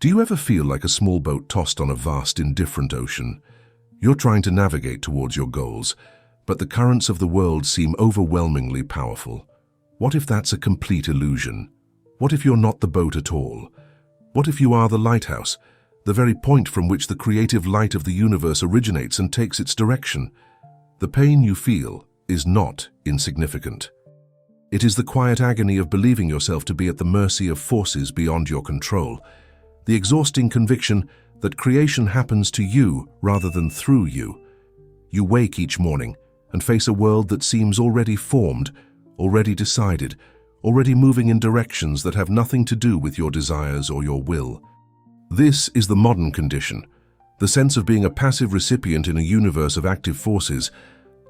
Do you ever feel like a small boat tossed on a vast, indifferent ocean? You're trying to navigate towards your goals, but the currents of the world seem overwhelmingly powerful. What if that's a complete illusion? What if you're not the boat at all? What if you are the lighthouse, the very point from which the creative light of the universe originates and takes its direction? The pain you feel is not insignificant. It is the quiet agony of believing yourself to be at the mercy of forces beyond your control, the exhausting conviction that creation happens to you rather than through you. You wake each morning and face a world that seems already formed, already decided, already moving in directions that have nothing to do with your desires or your will. This is the modern condition, the sense of being a passive recipient in a universe of active forces,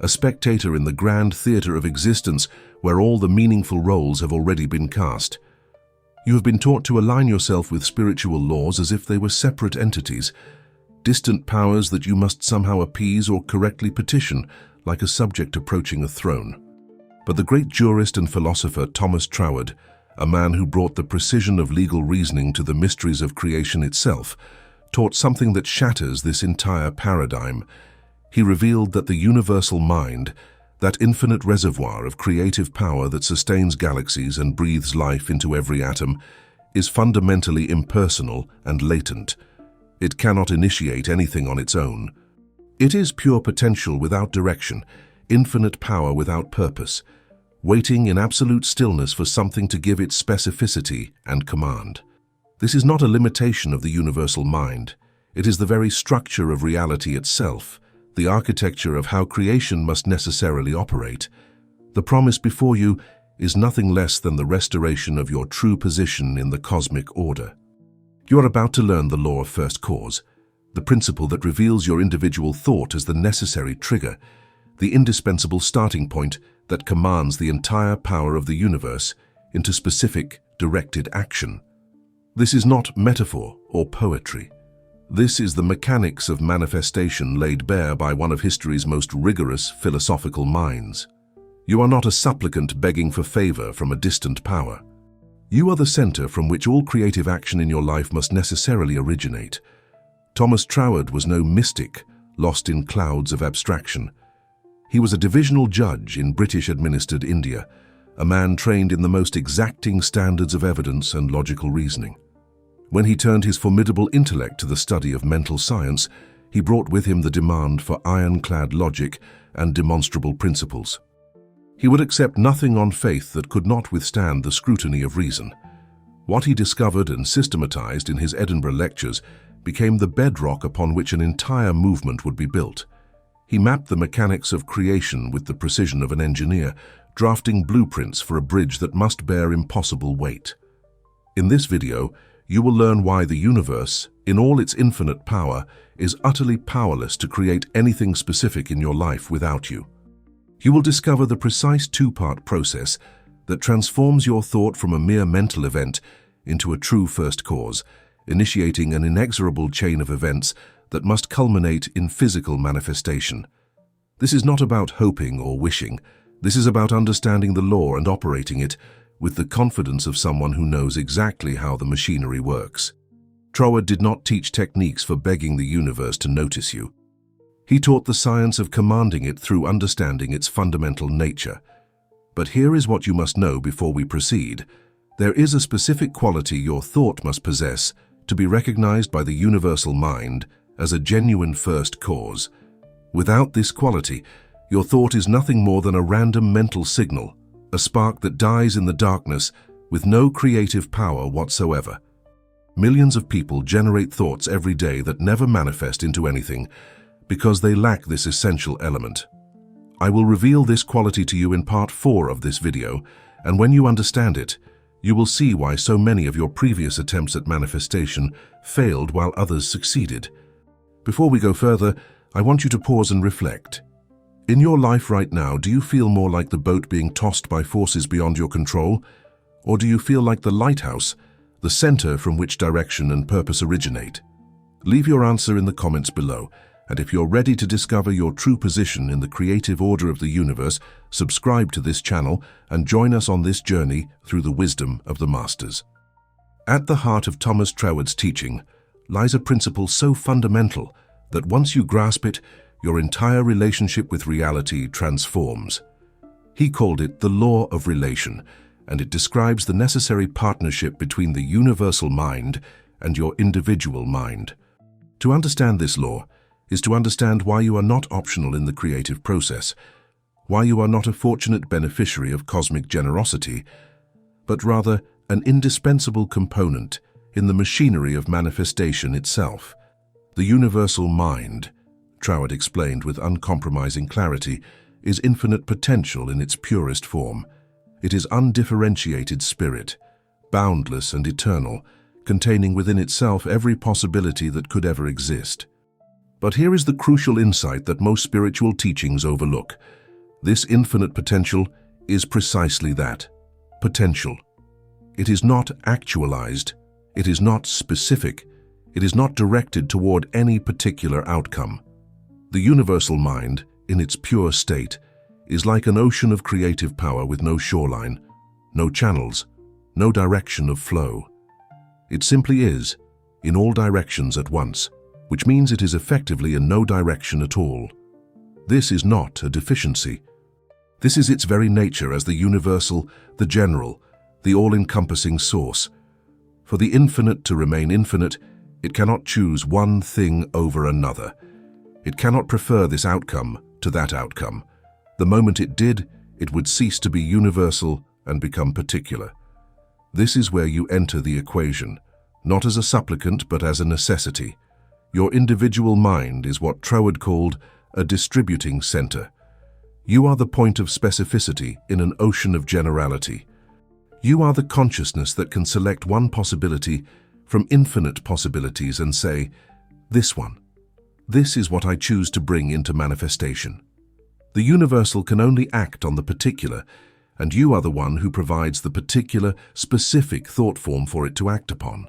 a spectator in the grand theater of existence where all the meaningful roles have already been cast. You have been taught to align yourself with spiritual laws as if they were separate entities, distant powers that you must somehow appease or correctly petition, like a subject approaching a throne. But the great jurist and philosopher Thomas Troward, a man who brought the precision of legal reasoning to the mysteries of creation itself, taught something that shatters this entire paradigm. He revealed that the universal mind, that infinite reservoir of creative power that sustains galaxies and breathes life into every atom, is fundamentally impersonal and latent. It cannot initiate anything on its own. It is pure potential without direction, infinite power without purpose, waiting in absolute stillness for something to give its specificity and command. This is not a limitation of the universal mind. It is the very structure of reality itself, the architecture of how creation must necessarily operate. The promise before you is nothing less than the restoration of your true position in the cosmic order. You are about to learn the law of first cause, the principle that reveals your individual thought as the necessary trigger, the indispensable starting point that commands the entire power of the universe into specific, directed action. This is not metaphor or poetry. This is the mechanics of manifestation laid bare by one of history's most rigorous philosophical minds. You are not a supplicant begging for favor from a distant power. You are the center from which all creative action in your life must necessarily originate. Thomas Troward was no mystic, lost in clouds of abstraction. He was a divisional judge in British-administered India, a man trained in the most exacting standards of evidence and logical reasoning. When he turned his formidable intellect to the study of mental science, he brought with him the demand for ironclad logic and demonstrable principles. He would accept nothing on faith that could not withstand the scrutiny of reason. What he discovered and systematized in his Edinburgh lectures became the bedrock upon which an entire movement would be built. He mapped the mechanics of creation with the precision of an engineer, drafting blueprints for a bridge that must bear impossible weight. In this video, you will learn why the universe, in all its infinite power, is utterly powerless to create anything specific in your life without you. You will discover the precise two-part process that transforms your thought from a mere mental event into a true first cause, initiating an inexorable chain of events that must culminate in physical manifestation. This is not about hoping or wishing. This is about understanding the law and operating it with the confidence of someone who knows exactly how the machinery works. Troward did not teach techniques for begging the universe to notice you. He taught the science of commanding it through understanding its fundamental nature. But here is what you must know before we proceed. There is a specific quality your thought must possess to be recognized by the universal mind as a genuine first cause. Without this quality, your thought is nothing more than a random mental signal, a spark that dies in the darkness with no creative power whatsoever. Millions of people generate thoughts every day that never manifest into anything because they lack this essential element. I will reveal this quality to you in part 4 of this video, and when you understand it, you will see why so many of your previous attempts at manifestation failed while others succeeded. Before we go further, I want you to pause and reflect. In your life right now, do you feel more like the boat being tossed by forces beyond your control? Or do you feel like the lighthouse, the center from which direction and purpose originate? Leave your answer in the comments below, and if you're ready to discover your true position in the creative order of the universe, subscribe to this channel and join us on this journey through the wisdom of the masters. At the heart of Thomas Troward's teaching lies a principle so fundamental that once you grasp it, your entire relationship with reality transforms. He called it the law of relation, and it describes the necessary partnership between the universal mind and your individual mind. To understand this law is to understand why you are not optional in the creative process, why you are not a fortunate beneficiary of cosmic generosity, but rather an indispensable component in the machinery of manifestation itself. The universal mind, Troward explained with uncompromising clarity, is infinite potential in its purest form. It is undifferentiated spirit, boundless and eternal, containing within itself every possibility that could ever exist. But here is the crucial insight that most spiritual teachings overlook. This infinite potential is precisely that, potential. It is not actualized, it is not specific, it is not directed toward any particular outcome. The universal mind, in its pure state, is like an ocean of creative power with no shoreline, no channels, no direction of flow. It simply is, in all directions at once, which means it is effectively in no direction at all. This is not a deficiency. This is its very nature as the universal, the general, the all-encompassing source. For the infinite to remain infinite, it cannot choose one thing over another. It cannot prefer this outcome to that outcome. The moment it did, it would cease to be universal and become particular. This is where you enter the equation, not as a supplicant but as a necessity. Your individual mind is what Troward called a distributing center. You are the point of specificity in an ocean of generality. You are the consciousness that can select one possibility from infinite possibilities and say, this one. This is what I choose to bring into manifestation. The universal can only act on the particular, and you are the one who provides the particular, specific thought form for it to act upon.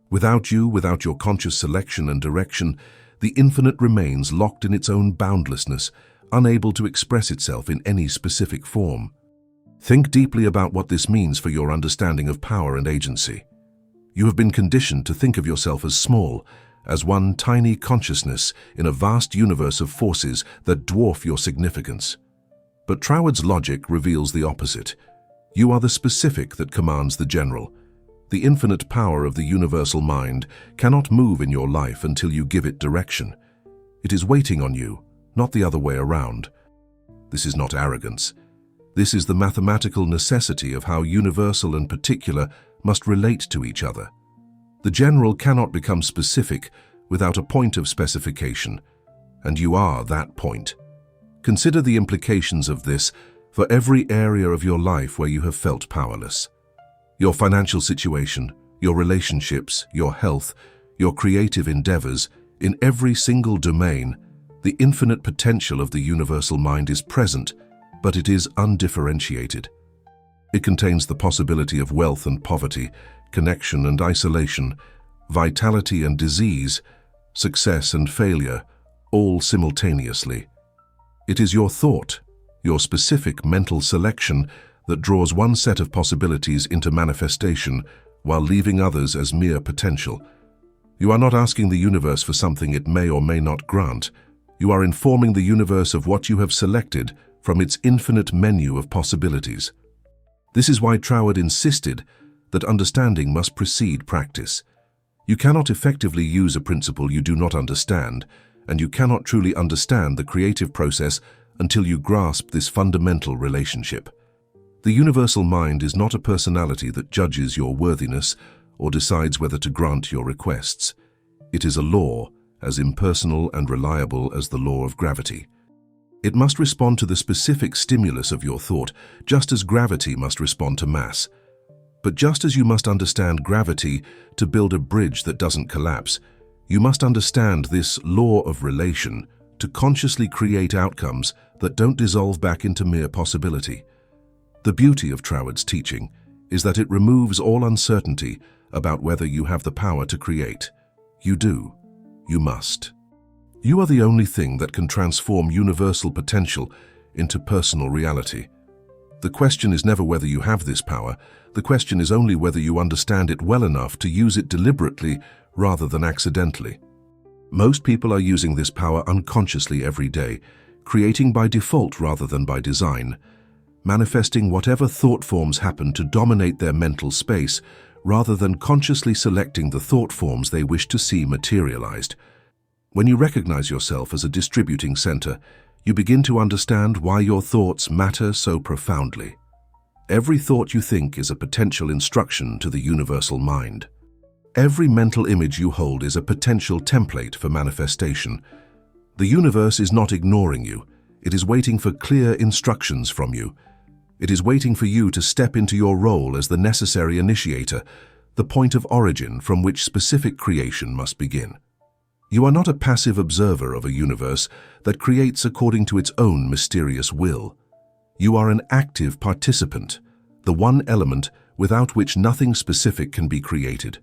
Without you, without your conscious selection and direction, the infinite remains locked in its own boundlessness, unable to express itself in any specific form. Think deeply about what this means for your understanding of power and agency. You have been conditioned to think of yourself as small, as one tiny consciousness in a vast universe of forces that dwarf your significance. But Troward's logic reveals the opposite. You are the specific that commands the general. The infinite power of the universal mind cannot move in your life until you give it direction. It is waiting on you, not the other way around. This is not arrogance. This is the mathematical necessity of how universal and particular must relate to each other. The general cannot become specific without a point of specification, and you are that point. Consider the implications of this for every area of your life where you have felt powerless. Your financial situation, your relationships, your health, your creative endeavors, in every single domain, the infinite potential of the universal mind is present, but it is undifferentiated. It contains the possibility of wealth and poverty, connection and isolation, vitality and disease, success and failure, all simultaneously. It is your thought, your specific mental selection, that draws one set of possibilities into manifestation while leaving others as mere potential. You are not asking the universe for something it may or may not grant. You are informing the universe of what you have selected from its infinite menu of possibilities. This is why Troward insisted that understanding must precede practice. You cannot effectively use a principle you do not understand, and you cannot truly understand the creative process until you grasp this fundamental relationship. The universal mind is not a personality that judges your worthiness or decides whether to grant your requests. It is a law, as impersonal and reliable as the law of gravity. It must respond to the specific stimulus of your thought, just as gravity must respond to mass. But just as you must understand gravity to build a bridge that doesn't collapse, you must understand this law of relation to consciously create outcomes that don't dissolve back into mere possibility. The beauty of Troward's teaching is that it removes all uncertainty about whether you have the power to create. You do. You must. You are the only thing that can transform universal potential into personal reality. The question is never whether you have this power. The question is only whether you understand it well enough to use it deliberately rather than accidentally. Most people are using this power unconsciously every day, creating by default rather than by design, manifesting whatever thought forms happen to dominate their mental space rather than consciously selecting the thought forms they wish to see materialized. When you recognize yourself as a distributing center, you begin to understand why your thoughts matter so profoundly. Every thought you think is a potential instruction to the universal mind. Every mental image you hold is a potential template for manifestation. The universe is not ignoring you. It is waiting for clear instructions from you. It is waiting for you to step into your role as the necessary initiator, the point of origin from which specific creation must begin. You are not a passive observer of a universe that creates according to its own mysterious will. You are an active participant, the one element without which nothing specific can be created.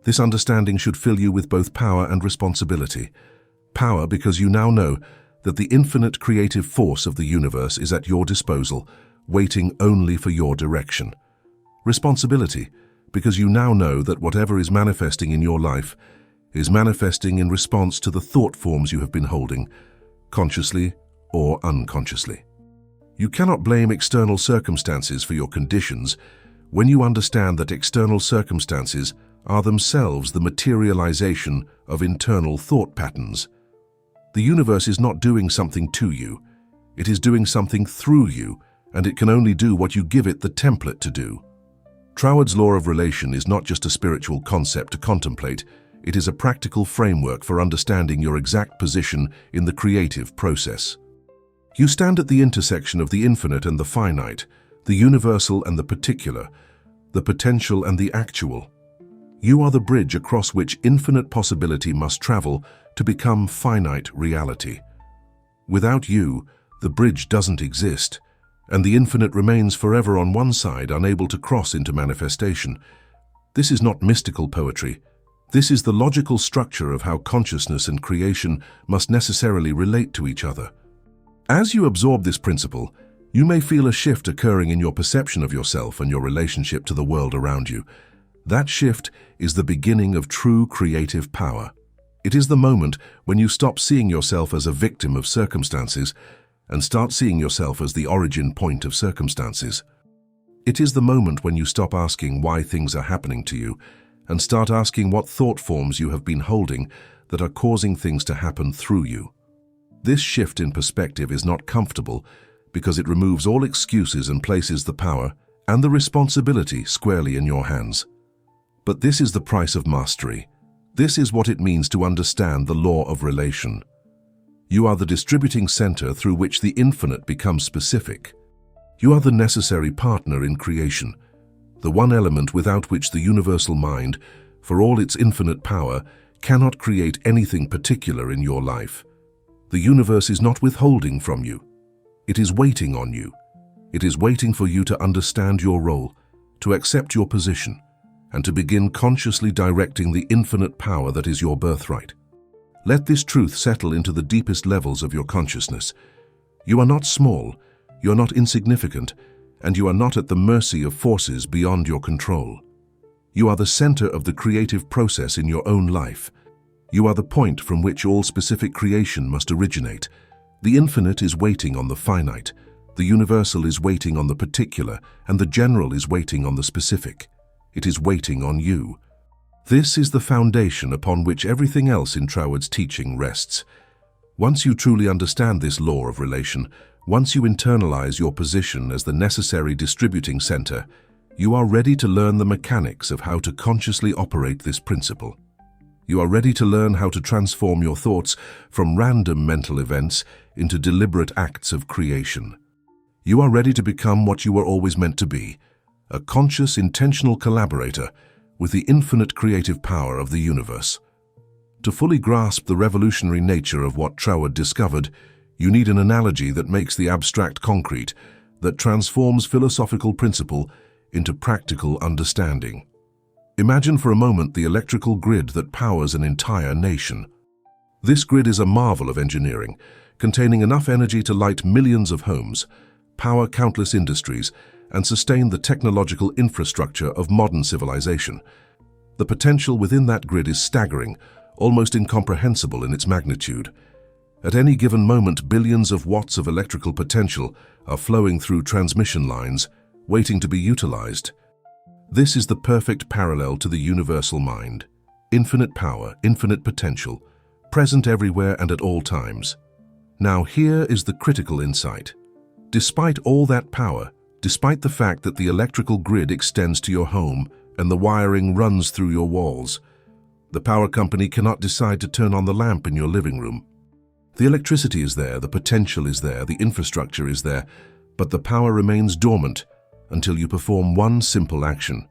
This understanding should fill you with both power and responsibility. Power because you now know that the infinite creative force of the universe is at your disposal, waiting only for your direction. Responsibility because you now know that whatever is manifesting in your life is manifesting in response to the thought forms you have been holding, consciously or unconsciously. You cannot blame external circumstances for your conditions when you understand that external circumstances are themselves the materialization of internal thought patterns. The universe is not doing something to you. It is doing something through you, and it can only do what you give it the template to do. Troward's law of relation is not just a spiritual concept to contemplate. It is a practical framework for understanding your exact position in the creative process. You stand at the intersection of the infinite and the finite, the universal and the particular, the potential and the actual. You are the bridge across which infinite possibility must travel to become finite reality. Without you, the bridge doesn't exist, and the infinite remains forever on one side, unable to cross into manifestation. This is not mystical poetry. This is the logical structure of how consciousness and creation must necessarily relate to each other. As you absorb this principle, you may feel a shift occurring in your perception of yourself and your relationship to the world around you. That shift is the beginning of true creative power. It is the moment when you stop seeing yourself as a victim of circumstances and start seeing yourself as the origin point of circumstances. It is the moment when you stop asking why things are happening to you and start asking what thought forms you have been holding that are causing things to happen through you. This shift in perspective is not comfortable because it removes all excuses and places the power and the responsibility squarely in your hands. But this is the price of mastery. This is what it means to understand the law of relation. You are the distributing center through which the infinite becomes specific. You are the necessary partner in creation, the one element without which the universal mind, for all its infinite power, cannot create anything particular in your life. The universe is not withholding from you. It is waiting on you. It is waiting for you to understand your role, to accept your position, and to begin consciously directing the infinite power that is your birthright. Let this truth settle into the deepest levels of your consciousness. You are not small, you are not insignificant, and you are not at the mercy of forces beyond your control. You are the center of the creative process in your own life. You are the point from which all specific creation must originate. The infinite is waiting on the finite, the universal is waiting on the particular, and the general is waiting on the specific. It is waiting on you. This is the foundation upon which everything else in Troward's teaching rests. Once you truly understand this law of relation, once you internalize your position as the necessary distributing center, you are ready to learn the mechanics of how to consciously operate this principle. You are ready to learn how to transform your thoughts from random mental events into deliberate acts of creation. You are ready to become what you were always meant to be, a conscious, intentional collaborator with the infinite creative power of the universe. To fully grasp the revolutionary nature of what Troward discovered, you need an analogy that makes the abstract concrete, that transforms philosophical principle into practical understanding. Imagine for a moment the electrical grid that powers an entire nation. This grid is a marvel of engineering, containing enough energy to light millions of homes, power countless industries, and sustain the technological infrastructure of modern civilization. The potential within that grid is staggering, almost incomprehensible in its magnitude. At any given moment, billions of watts of electrical potential are flowing through transmission lines, waiting to be utilized. This is the perfect parallel to the universal mind. Infinite power, infinite potential, present everywhere and at all times. Now here is the critical insight. Despite all that power, despite the fact that the electrical grid extends to your home and the wiring runs through your walls, the power company cannot decide to turn on the lamp in your living room. The electricity is there, the potential is there, the infrastructure is there, but the power remains dormant until you perform one simple action.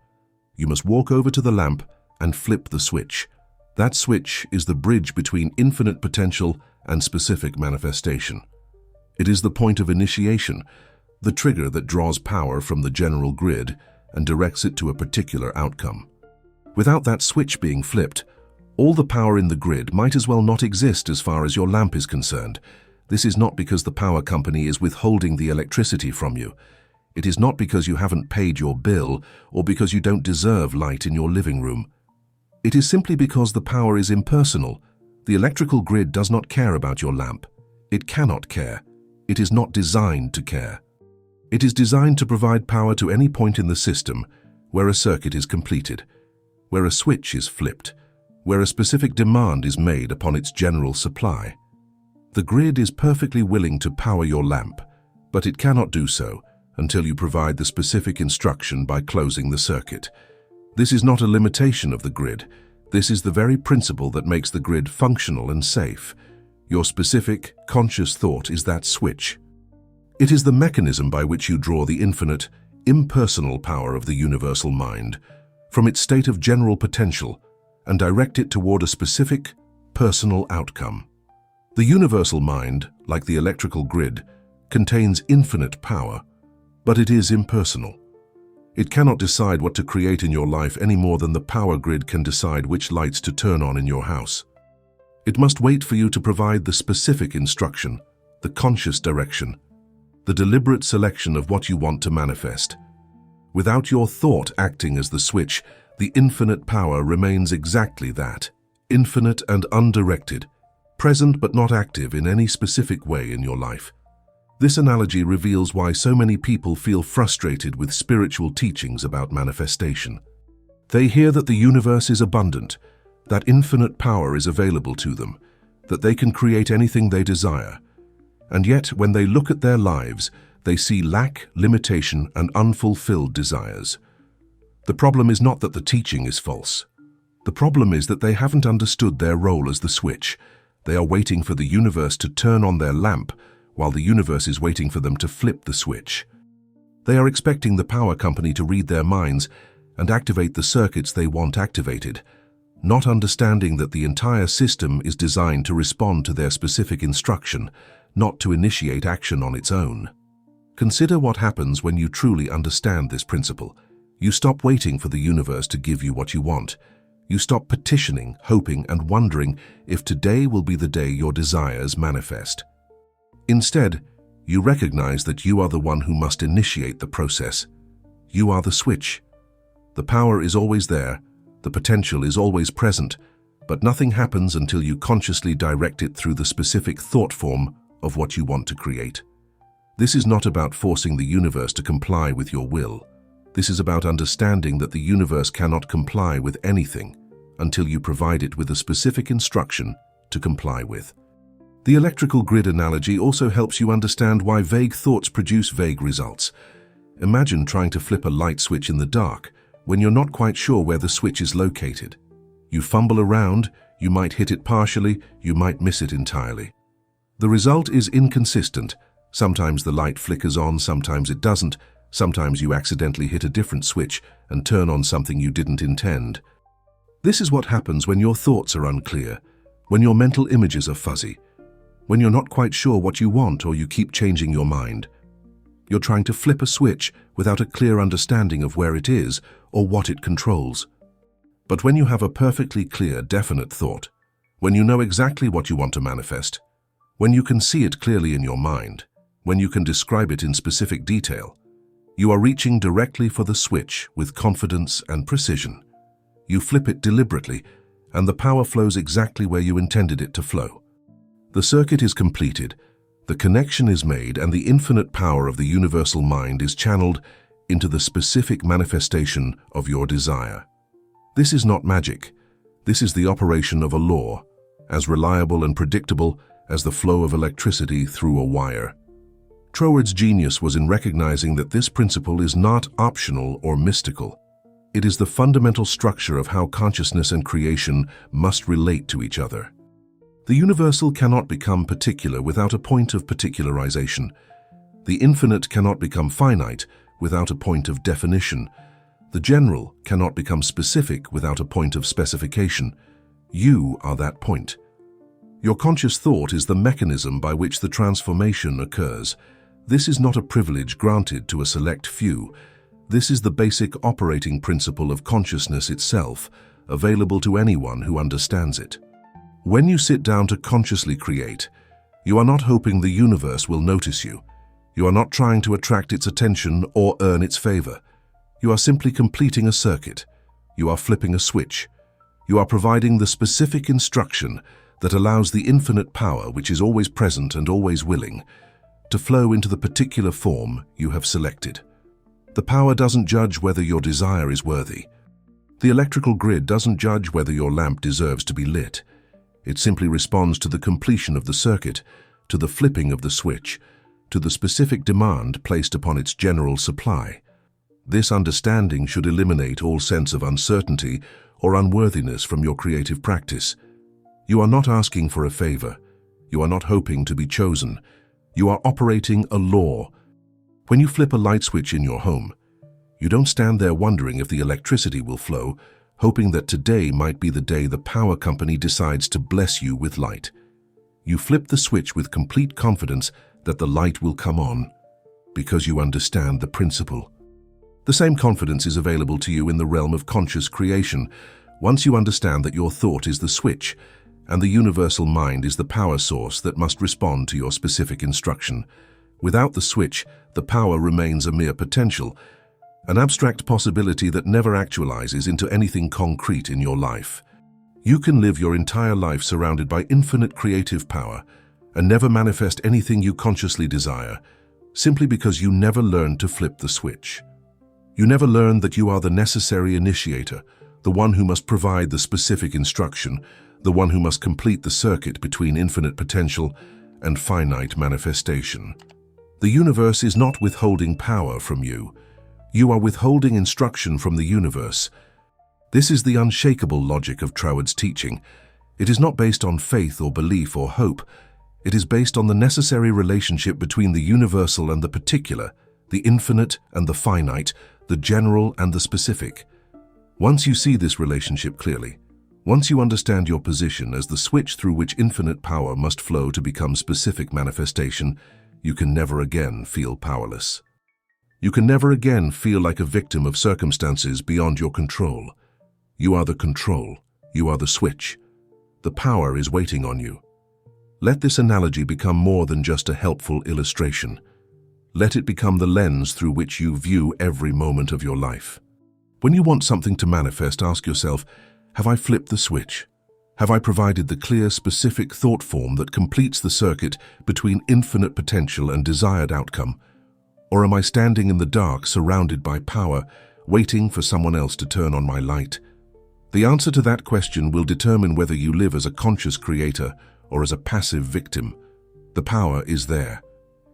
You must walk over to the lamp and flip the switch. That switch is the bridge between infinite potential and specific manifestation. It is the point of initiation, the trigger that draws power from the general grid and directs it to a particular outcome. Without that switch being flipped, all the power in the grid might as well not exist as far as your lamp is concerned. This is not because the power company is withholding the electricity from you. It is not because you haven't paid your bill or because you don't deserve light in your living room. It is simply because the power is impersonal. The electrical grid does not care about your lamp. It cannot care. It is not designed to care. It is designed to provide power to any point in the system where a circuit is completed, where a switch is flipped, where a specific demand is made upon its general supply. The grid is perfectly willing to power your lamp, but it cannot do so until you provide the specific instruction by closing the circuit. This is not a limitation of the grid. This is the very principle that makes the grid functional and safe. Your specific, conscious thought is that switch. It is the mechanism by which you draw the infinite, impersonal power of the universal mind from its state of general potential and direct it toward a specific, personal outcome. The universal mind, like the electrical grid, contains infinite power, but it is impersonal. It cannot decide what to create in your life any more than the power grid can decide which lights to turn on in your house. It must wait for you to provide the specific instruction, the conscious direction, the deliberate selection of what you want to manifest. Without your thought acting as the switch, the infinite power remains exactly that, infinite and undirected, present but not active in any specific way in your life. This analogy reveals why so many people feel frustrated with spiritual teachings about manifestation. They hear that the universe is abundant, that infinite power is available to them, that they can create anything they desire. And yet, when they look at their lives, they see lack, limitation, and unfulfilled desires. The problem is not that the teaching is false. The problem is that they haven't understood their role as the switch. They are waiting for the universe to turn on their lamp, while the universe is waiting for them to flip the switch. They are expecting the power company to read their minds and activate the circuits they want activated, not understanding that the entire system is designed to respond to their specific instruction, not to initiate action on its own. Consider what happens when you truly understand this principle. You stop waiting for the universe to give you what you want. You stop petitioning, hoping, and wondering if today will be the day your desires manifest. Instead, you recognize that you are the one who must initiate the process. You are the switch. The power is always there, the potential is always present, but nothing happens until you consciously direct it through the specific thought form of what you want to create. This is not about forcing the universe to comply with your will. This is about understanding that the universe cannot comply with anything until you provide it with a specific instruction to comply with. The electrical grid analogy also helps you understand why vague thoughts produce vague results. Imagine trying to flip a light switch in the dark when you're not quite sure where the switch is located. You fumble around, you might hit it partially, you might miss it entirely. The result is inconsistent. Sometimes the light flickers on, sometimes it doesn't. Sometimes you accidentally hit a different switch and turn on something you didn't intend. This is what happens when your thoughts are unclear, when your mental images are fuzzy, when you're not quite sure what you want or you keep changing your mind. You're trying to flip a switch without a clear understanding of where it is or what it controls. But when you have a perfectly clear, definite thought, when you know exactly what you want to manifest, when you can see it clearly in your mind, when you can describe it in specific detail. You are reaching directly for the switch with confidence and precision. You flip it deliberately, and the power flows exactly where you intended it to flow. The circuit is completed, the connection is made, and the infinite power of the universal mind is channeled into the specific manifestation of your desire. This is not magic. This is the operation of a law, as reliable and predictable as the flow of electricity through a wire. Troward's genius was in recognizing that this principle is not optional or mystical. It is the fundamental structure of how consciousness and creation must relate to each other. The universal cannot become particular without a point of particularization. The infinite cannot become finite without a point of definition. The general cannot become specific without a point of specification. You are that point. Your conscious thought is the mechanism by which the transformation occurs. This is not a privilege granted to a select few. This is the basic operating principle of consciousness itself, available to anyone who understands it. When you sit down to consciously create, you are not hoping the universe will notice you. You are not trying to attract its attention or earn its favor. You are simply completing a circuit. You are flipping a switch. You are providing the specific instruction that allows the infinite power, which is always present and always willing, to flow into the particular form you have selected. The power doesn't judge whether your desire is worthy. The electrical grid doesn't judge whether your lamp deserves to be lit. It simply responds to the completion of the circuit, to the flipping of the switch, to the specific demand placed upon its general supply. This understanding should eliminate all sense of uncertainty or unworthiness from your creative practice. You are not asking for a favor. You are not hoping to be chosen. You are operating a law. When you flip a light switch in your home, you don't stand there wondering if the electricity will flow, hoping that today might be the day the power company decides to bless you with light. You flip the switch with complete confidence that the light will come on, because you understand the principle. The same confidence is available to you in the realm of conscious creation, once you understand that your thought is the switch, and the universal mind is the power source that must respond to your specific instruction. Without the switch, the power remains a mere potential, an abstract possibility that never actualizes into anything concrete in your life. You can live your entire life surrounded by infinite creative power and never manifest anything you consciously desire, simply because you never learned to flip the switch. You never learned that you are the necessary initiator, the one who must provide the specific instruction, the one who must complete the circuit between infinite potential and finite manifestation. The universe is not withholding power from you. You are withholding instruction from the universe. This is the unshakable logic of Troward's teaching. It is not based on faith or belief or hope. It is based on the necessary relationship between the universal and the particular, the infinite and the finite, the general and the specific. Once you see this relationship clearly, once you understand your position as the switch through which infinite power must flow to become specific manifestation, you can never again feel powerless. You can never again feel like a victim of circumstances beyond your control. You are the control. You are the switch. The power is waiting on you. Let this analogy become more than just a helpful illustration. Let it become the lens through which you view every moment of your life. When you want something to manifest, ask yourself, have I flipped the switch? Have I provided the clear, specific thought form that completes the circuit between infinite potential and desired outcome? Or am I standing in the dark, surrounded by power, waiting for someone else to turn on my light? The answer to that question will determine whether you live as a conscious creator or as a passive victim. The power is there.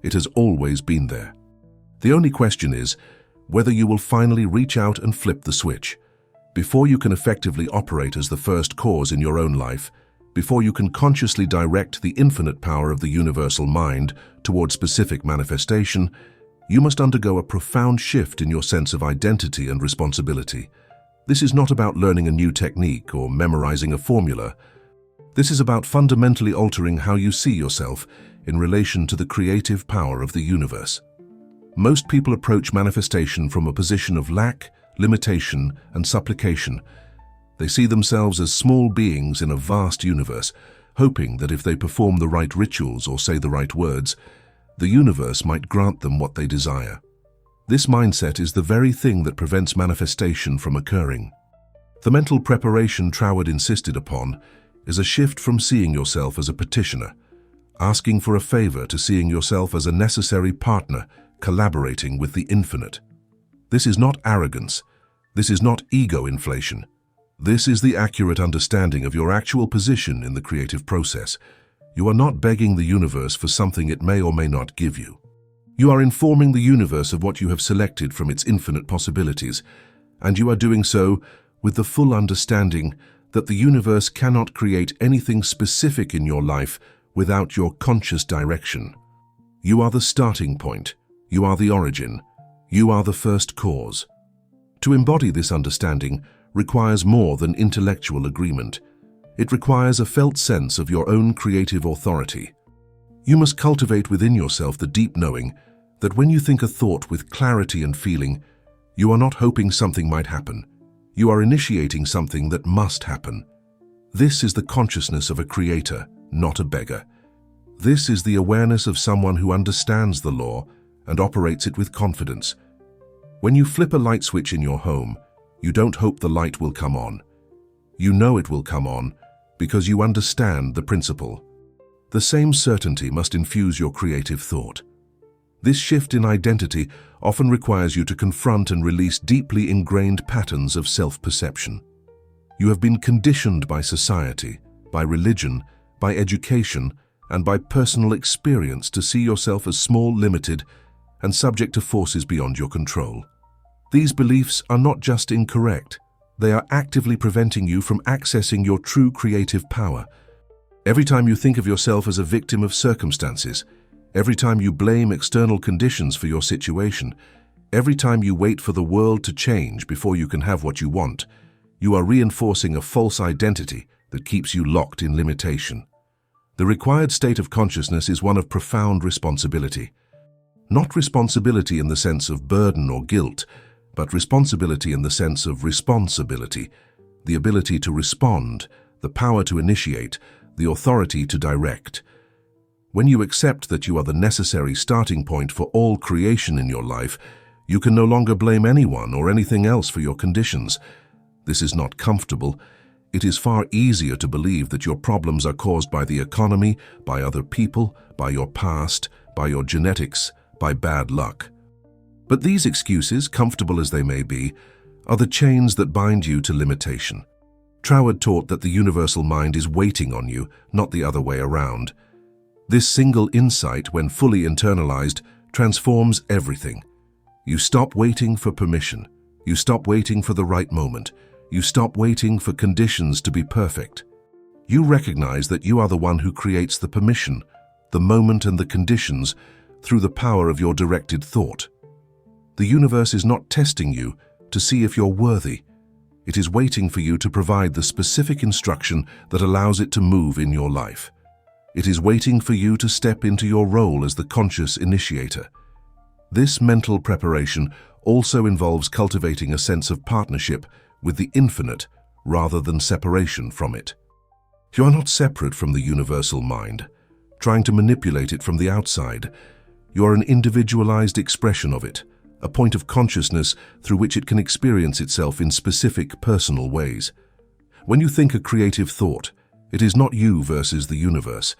It has always been there. The only question is whether you will finally reach out and flip the switch. Before you can effectively operate as the first cause in your own life, before you can consciously direct the infinite power of the universal mind toward specific manifestation, you must undergo a profound shift in your sense of identity and responsibility. This is not about learning a new technique or memorizing a formula. This is about fundamentally altering how you see yourself in relation to the creative power of the universe. Most people approach manifestation from a position of lack, limitation, and supplication. They see themselves as small beings in a vast universe, hoping that if they perform the right rituals or say the right words, the universe might grant them what they desire. This mindset is the very thing that prevents manifestation from occurring. The mental preparation Troward insisted upon is a shift from seeing yourself as a petitioner, asking for a favor, to seeing yourself as a necessary partner, collaborating with the infinite. This is not arrogance. This is not ego inflation. This is the accurate understanding of your actual position in the creative process. You are not begging the universe for something it may or may not give you. You are informing the universe of what you have selected from its infinite possibilities, and you are doing so with the full understanding that the universe cannot create anything specific in your life without your conscious direction. You are the starting point. You are the origin. You are the first cause. To embody this understanding requires more than intellectual agreement. It requires a felt sense of your own creative authority. You must cultivate within yourself the deep knowing that when you think a thought with clarity and feeling, you are not hoping something might happen. You are initiating something that must happen. This is the consciousness of a creator, not a beggar. This is the awareness of someone who understands the law and operates it with confidence. When you flip a light switch in your home, you don't hope the light will come on. You know it will come on because you understand the principle. The same certainty must infuse your creative thought. This shift in identity often requires you to confront and release deeply ingrained patterns of self-perception. You have been conditioned by society, by religion, by education, and by personal experience to see yourself as small, limited, and subject to forces beyond your control. These beliefs are not just incorrect, they are actively preventing you from accessing your true creative power. Every time you think of yourself as a victim of circumstances, every time you blame external conditions for your situation, every time you wait for the world to change before you can have what you want, you are reinforcing a false identity that keeps you locked in limitation. The required state of consciousness is one of profound responsibility. Not responsibility in the sense of burden or guilt, but responsibility in the sense of responsibility, the ability to respond, the power to initiate, the authority to direct. When you accept that you are the necessary starting point for all creation in your life, you can no longer blame anyone or anything else for your conditions. This is not comfortable. It is far easier to believe that your problems are caused by the economy, by other people, by your past, by your genetics, by bad luck. But these excuses, comfortable as they may be, are the chains that bind you to limitation. Troward taught that the universal mind is waiting on you, not the other way around. This single insight, when fully internalized, transforms everything. You stop waiting for permission. You stop waiting for the right moment. You stop waiting for conditions to be perfect. You recognize that you are the one who creates the permission, the moment and the conditions through the power of your directed thought. The universe is not testing you to see if you're worthy. It is waiting for you to provide the specific instruction that allows it to move in your life. It is waiting for you to step into your role as the conscious initiator. This mental preparation also involves cultivating a sense of partnership with the infinite rather than separation from it. You are not separate from the universal mind, trying to manipulate it from the outside. You are an individualized expression of it, a point of consciousness through which it can experience itself in specific personal ways. When you think a creative thought, it is not you versus the universe.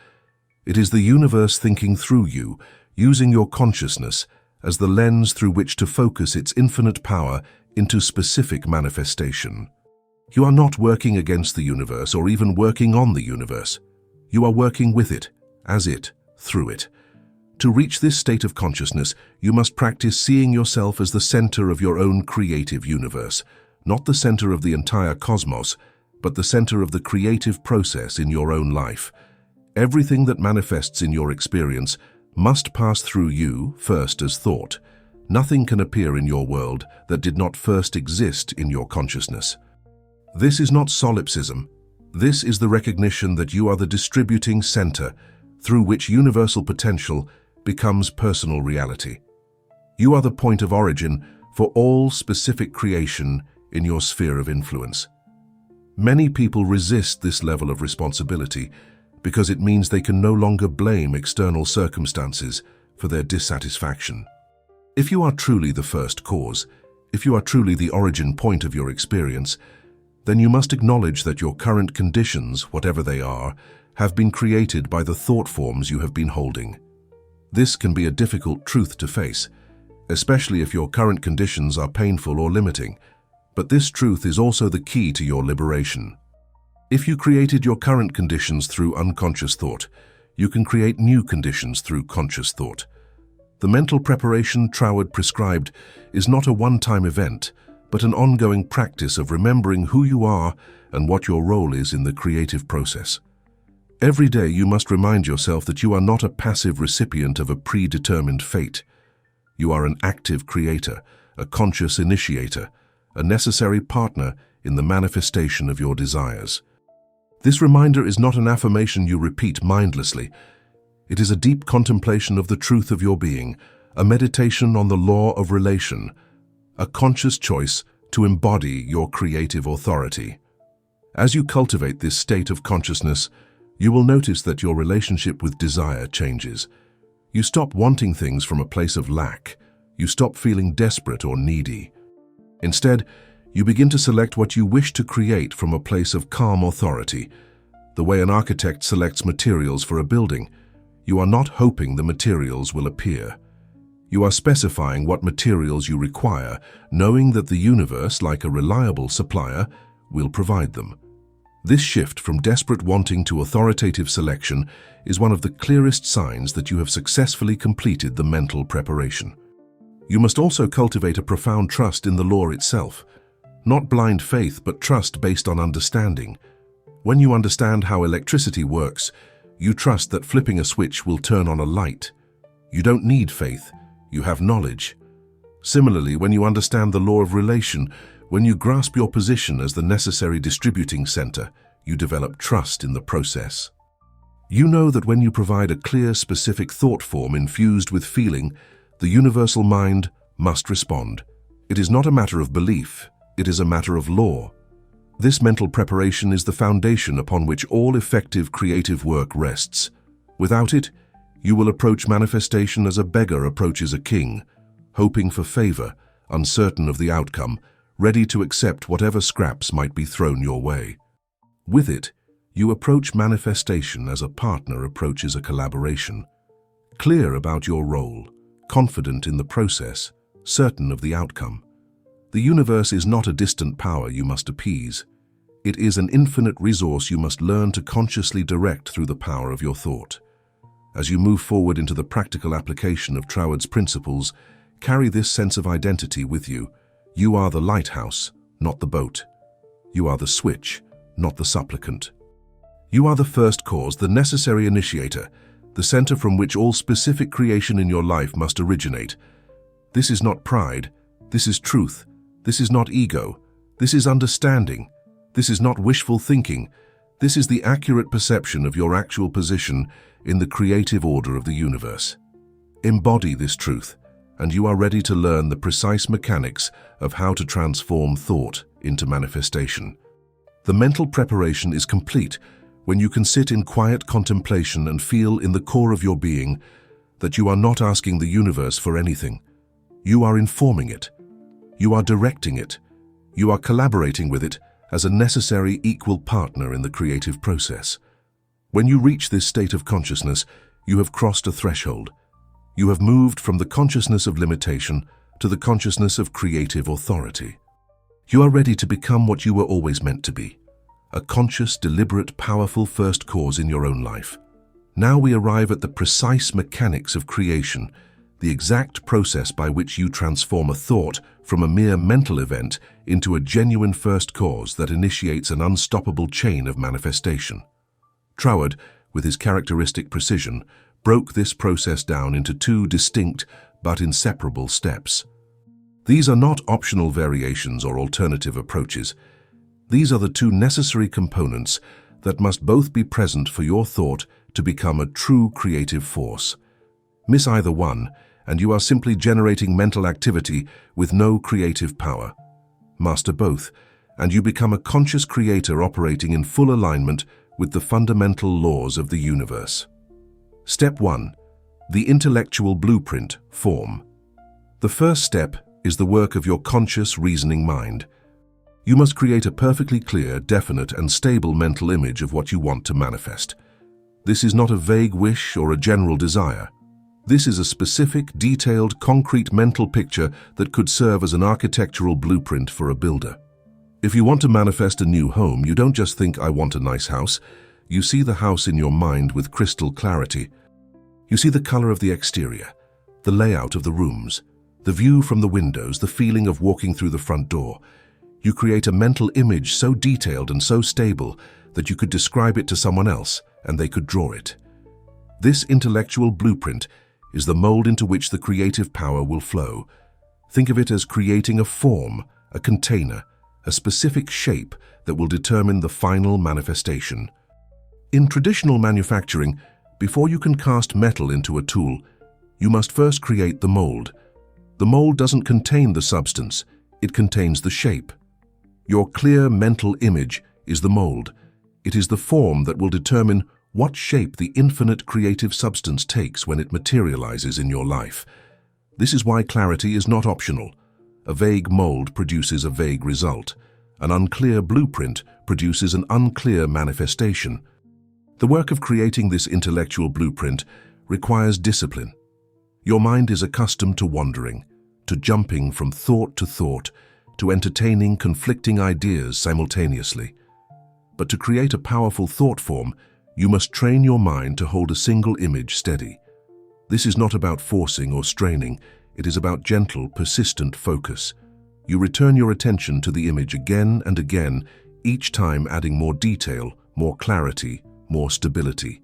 It is the universe thinking through you, using your consciousness as the lens through which to focus its infinite power into specific manifestation. You are not working against the universe or even working on the universe. You are working with it, as it, through it. To reach this state of consciousness, you must practice seeing yourself as the center of your own creative universe, not the center of the entire cosmos, but the center of the creative process in your own life. Everything that manifests in your experience must pass through you first as thought. Nothing can appear in your world that did not first exist in your consciousness. This is not solipsism. This is the recognition that you are the distributing center through which universal potential becomes personal reality. You are the point of origin for all specific creation in your sphere of influence. Many people resist this level of responsibility because it means they can no longer blame external circumstances for their dissatisfaction. If you are truly the first cause, if you are truly the origin point of your experience, then you must acknowledge that your current conditions, whatever they are, have been created by the thought forms you have been holding. This can be a difficult truth to face, especially if your current conditions are painful or limiting, but this truth is also the key to your liberation. If you created your current conditions through unconscious thought, you can create new conditions through conscious thought. The mental preparation Troward prescribed is not a one-time event, but an ongoing practice of remembering who you are and what your role is in the creative process. Every day you must remind yourself that you are not a passive recipient of a predetermined fate. You are an active creator, a conscious initiator, a necessary partner in the manifestation of your desires. This reminder is not an affirmation you repeat mindlessly. It is a deep contemplation of the truth of your being, a meditation on the law of relation, a conscious choice to embody your creative authority. As you cultivate this state of consciousness, you will notice that your relationship with desire changes. You stop wanting things from a place of lack. You stop feeling desperate or needy. Instead, you begin to select what you wish to create from a place of calm authority. The way an architect selects materials for a building, you are not hoping the materials will appear. You are specifying what materials you require, knowing that the universe, like a reliable supplier, will provide them. This shift from desperate wanting to authoritative selection is one of the clearest signs that you have successfully completed the mental preparation. You must also cultivate a profound trust in the law itself. Not blind faith, but trust based on understanding. When you understand how electricity works, you trust that flipping a switch will turn on a light. You don't need faith, you have knowledge. Similarly, when you understand the law of relation, when you grasp your position as the necessary distributing center, you develop trust in the process. You know that when you provide a clear, specific thought form infused with feeling, the universal mind must respond. It is not a matter of belief, it is a matter of law. This mental preparation is the foundation upon which all effective creative work rests. Without it, you will approach manifestation as a beggar approaches a king, hoping for favor, uncertain of the outcome, ready to accept whatever scraps might be thrown your way. With it, you approach manifestation as a partner approaches a collaboration, clear about your role, confident in the process, certain of the outcome. The universe is not a distant power you must appease. It is an infinite resource you must learn to consciously direct through the power of your thought. As you move forward into the practical application of Troward's principles, carry this sense of identity with you. You are the lighthouse, not the boat. You are the switch, not the supplicant. You are the first cause, the necessary initiator, the center from which all specific creation in your life must originate. This is not pride, this is truth. This is not ego, this is understanding. This is not wishful thinking. This is the accurate perception of your actual position in the creative order of the universe. Embody this truth, and you are ready to learn the precise mechanics of how to transform thought into manifestation. The mental preparation is complete when you can sit in quiet contemplation and feel in the core of your being that you are not asking the universe for anything. You are informing it. You are directing it. You are collaborating with it as a necessary equal partner in the creative process. When you reach this state of consciousness, you have crossed a threshold. You have moved from the consciousness of limitation to the consciousness of creative authority. You are ready to become what you were always meant to be, a conscious, deliberate, powerful first cause in your own life. Now we arrive at the precise mechanics of creation, the exact process by which you transform a thought from a mere mental event into a genuine first cause that initiates an unstoppable chain of manifestation. Troward, with his characteristic precision, broke this process down into two distinct but inseparable steps. These are not optional variations or alternative approaches. These are the two necessary components that must both be present for your thought to become a true creative force. Miss either one, and you are simply generating mental activity with no creative power. Master both, and you become a conscious creator operating in full alignment with the fundamental laws of the universe. Step 1. The intellectual blueprint, form. The first step is the work of your conscious reasoning mind. You must create a perfectly clear, definite, and stable mental image of what you want to manifest. This is not a vague wish or a general desire. This is a specific, detailed, concrete mental picture that could serve as an architectural blueprint for a builder. If you want to manifest a new home, you don't just think, "I want a nice house." You see the house in your mind with crystal clarity. You see the color of the exterior, the layout of the rooms, the view from the windows, the feeling of walking through the front door. You create a mental image so detailed and so stable that you could describe it to someone else and they could draw it. This intellectual blueprint is the mold into which the creative power will flow. Think of it as creating a form, a container, a specific shape that will determine the final manifestation. In traditional manufacturing, before you can cast metal into a tool, you must first create the mold. The mold doesn't contain the substance, it contains the shape. Your clear mental image is the mold. It is the form that will determine what shape the infinite creative substance takes when it materializes in your life. This is why clarity is not optional. A vague mold produces a vague result. An unclear blueprint produces an unclear manifestation. The work of creating this intellectual blueprint requires discipline. Your mind is accustomed to wandering, to jumping from thought, to entertaining conflicting ideas simultaneously. But to create a powerful thought form, you must train your mind to hold a single image steady. This is not about forcing or straining, it is about gentle, persistent focus. You return your attention to the image again and again, each time adding more detail, more clarity, more stability.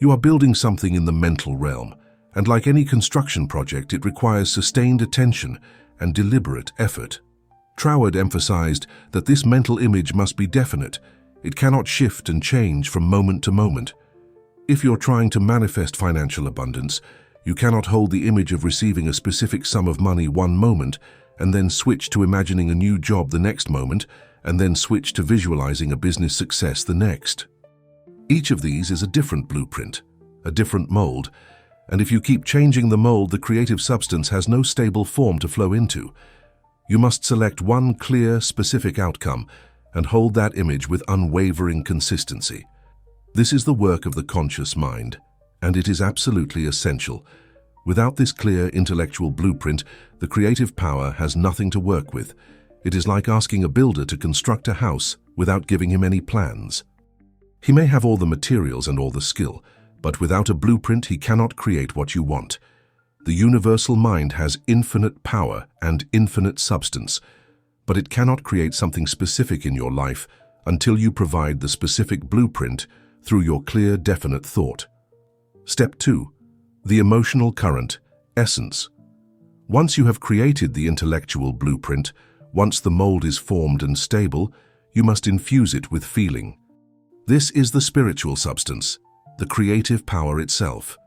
You are building something in the mental realm, and like any construction project, it requires sustained attention and deliberate effort. Troward emphasized that this mental image must be definite. It cannot shift and change from moment to moment. If you're trying to manifest financial abundance, you cannot hold the image of receiving a specific sum of money one moment and then switch to imagining a new job the next moment and then switch to visualizing a business success the next. Each of these is a different blueprint, a different mold, and if you keep changing the mold, the creative substance has no stable form to flow into. You must select one clear, specific outcome and hold that image with unwavering consistency. This is the work of the conscious mind, and it is absolutely essential. Without this clear intellectual blueprint, the creative power has nothing to work with. It is like asking a builder to construct a house without giving him any plans. He may have all the materials and all the skill, but without a blueprint, he cannot create what you want. The universal mind has infinite power and infinite substance, but it cannot create something specific in your life until you provide the specific blueprint through your clear, definite thought. Step 2. The emotional current, essence. Once you have created the intellectual blueprint, once the mold is formed and stable, you must infuse it with feeling. This is the spiritual substance, the creative power itself.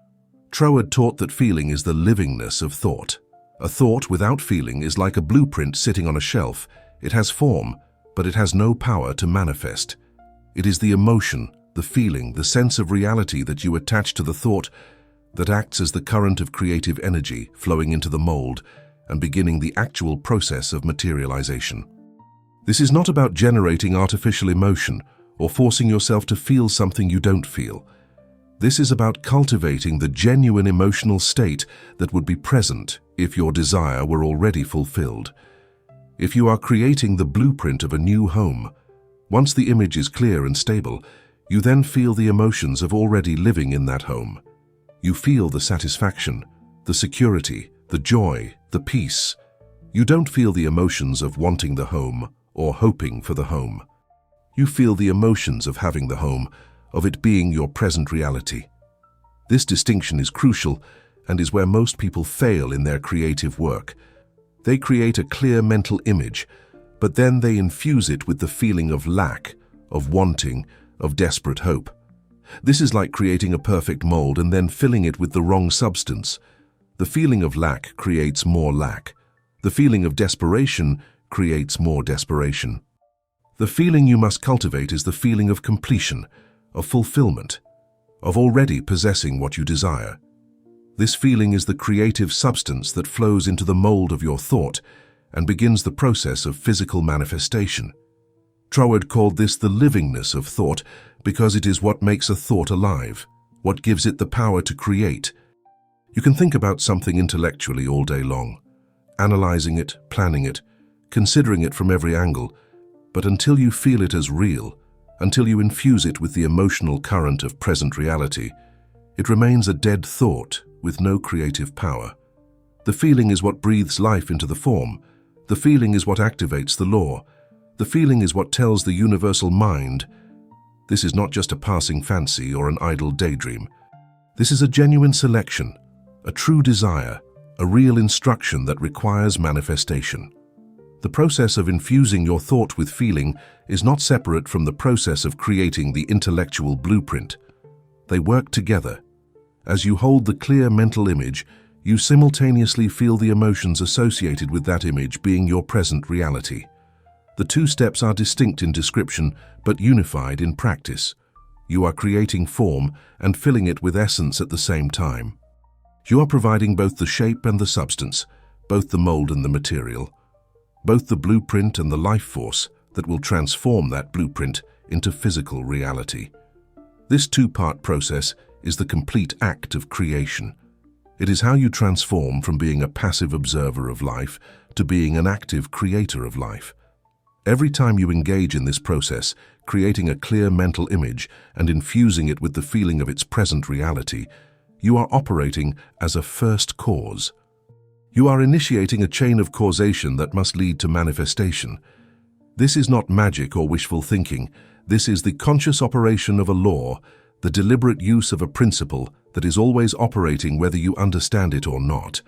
Troward taught that feeling is the livingness of thought. A thought without feeling is like a blueprint sitting on a shelf. It has form, but it has no power to manifest. It is the emotion, the feeling, the sense of reality that you attach to the thought that acts as the current of creative energy flowing into the mold and beginning the actual process of materialization. This is not about generating artificial emotion or forcing yourself to feel something you don't feel. This is about cultivating the genuine emotional state that would be present if your desire were already fulfilled. If you are creating the blueprint of a new home, once the image is clear and stable, you then feel the emotions of already living in that home. You feel the satisfaction, the security, the joy, the peace. You don't feel the emotions of wanting the home or hoping for the home. You feel the emotions of having the home, of it being your present reality. This distinction is crucial and is where most people fail in their creative work. They create a clear mental image, but then they infuse it with the feeling of lack, of wanting, of desperate hope. This is like creating a perfect mold and then filling it with the wrong substance. The feeling of lack creates more lack. The feeling of desperation creates more desperation. The feeling you must cultivate is the feeling of completion, of fulfillment, of already possessing what you desire. This feeling is the creative substance that flows into the mold of your thought and begins the process of physical manifestation. Troward called this the livingness of thought because it is what makes a thought alive, what gives it the power to create. You can think about something intellectually all day long, analyzing it, planning it, considering it from every angle, but until you feel it as real, until you infuse it with the emotional current of present reality, it remains a dead thought with no creative power. The feeling is what breathes life into the form. The feeling is what activates the law. The feeling is what tells the universal mind. This is not just a passing fancy or an idle daydream. This is a genuine selection, a true desire, a real instruction that requires manifestation. The process of infusing your thought with feeling is not separate from the process of creating the intellectual blueprint. They work together. As you hold the clear mental image, you simultaneously feel the emotions associated with that image being your present reality. The two steps are distinct in description, but unified in practice. You are creating form and filling it with essence at the same time. You are providing both the shape and the substance, both the mold and the material, both the blueprint and the life force that will transform that blueprint into physical reality. This two-part process is the complete act of creation. It is how you transform from being a passive observer of life to being an active creator of life. Every time you engage in this process, creating a clear mental image and infusing it with the feeling of its present reality, you are operating as a first cause. You are initiating a chain of causation that must lead to manifestation. This is not magic or wishful thinking. This is the conscious operation of a law, the deliberate use of a principle that is always operating whether you understand it or not.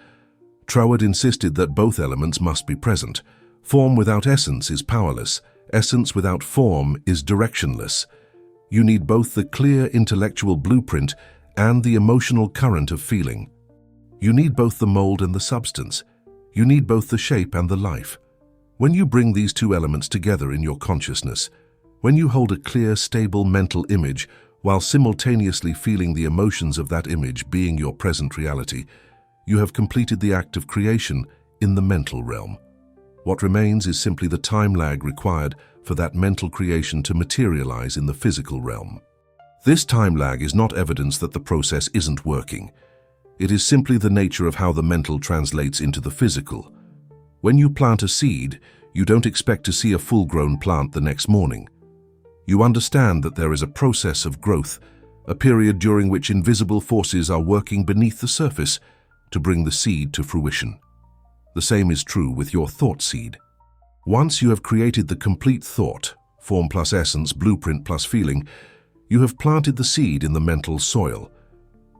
Troward insisted that both elements must be present. Form without essence is powerless. Essence without form is directionless. You need both the clear intellectual blueprint and the emotional current of feeling. You need both the mold and the substance. You need both the shape and the life. When you bring these two elements together in your consciousness, when you hold a clear, stable mental image while simultaneously feeling the emotions of that image being your present reality, you have completed the act of creation in the mental realm. What remains is simply the time lag required for that mental creation to materialize in the physical realm. This time lag is not evidence that the process isn't working. It is simply the nature of how the mental translates into the physical. When you plant a seed, you don't expect to see a full-grown plant the next morning. You understand that there is a process of growth, a period during which invisible forces are working beneath the surface to bring the seed to fruition. The same is true with your thought seed. Once you have created the complete thought, form plus essence, blueprint plus feeling, you have planted the seed in the mental soil.